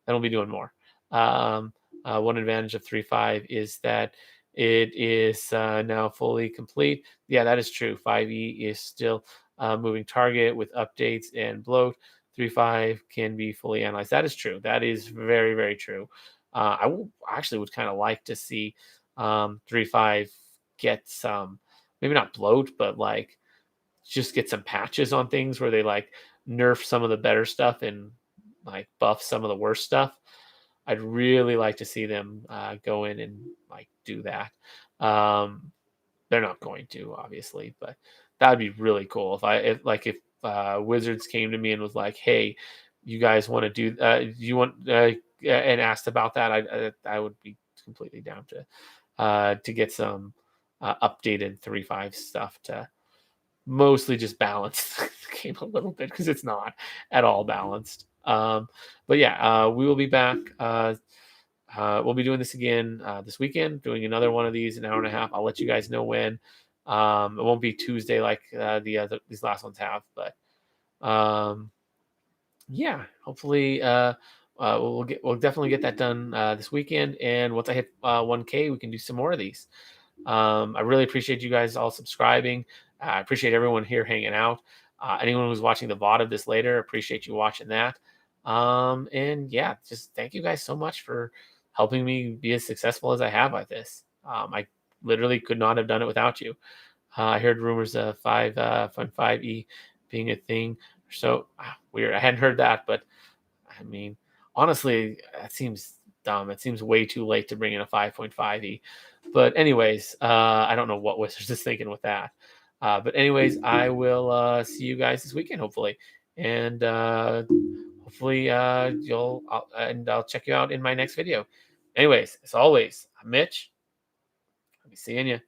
we'll be doing more. One advantage of 3.5 is that it is now fully complete. Yeah, that is true. 5e is still a moving target with updates and bloat. 3.5 can be fully analyzed. That is true. That is very, very true. Actually would kind of like to see 3.5 get some, maybe not bloat, but like just get some patches on things where they like nerf some of the better stuff and like buff some of the worst stuff. I'd really like to see them go in and like do that. They're not going to, obviously, but that'd be really cool if Wizards came to me and was like, "Hey, you guys want to do? You want?" And asked about that, I would be completely down to get some updated 3.5 stuff to mostly just balance the game a little bit, because it's not at all balanced. But yeah, we will be back. We'll be doing this again this weekend, doing another one of these, an hour and a half. I'll let you guys know when. It won't be Tuesday like these last ones have, but yeah, hopefully we'll definitely get that done this weekend. And once I hit 1K, we can do some more of these. I really appreciate you guys all subscribing. I appreciate everyone here hanging out. Anyone who's watching the VOD of this later, appreciate you watching that. And yeah, just thank you guys so much for helping me be as successful as I have at this. I literally could not have done it without you. I heard rumors of 5e being a thing. So weird. I hadn't heard that, but I mean, honestly, that seems dumb. It seems way too late to bring in a 5.5e. But anyways, I don't know what Wizards is thinking with that. But anyways, I will see you guys this weekend, hopefully, and hopefully I'll check you out in my next video. Anyways, as always, I'm Mitch. I'll be seeing you.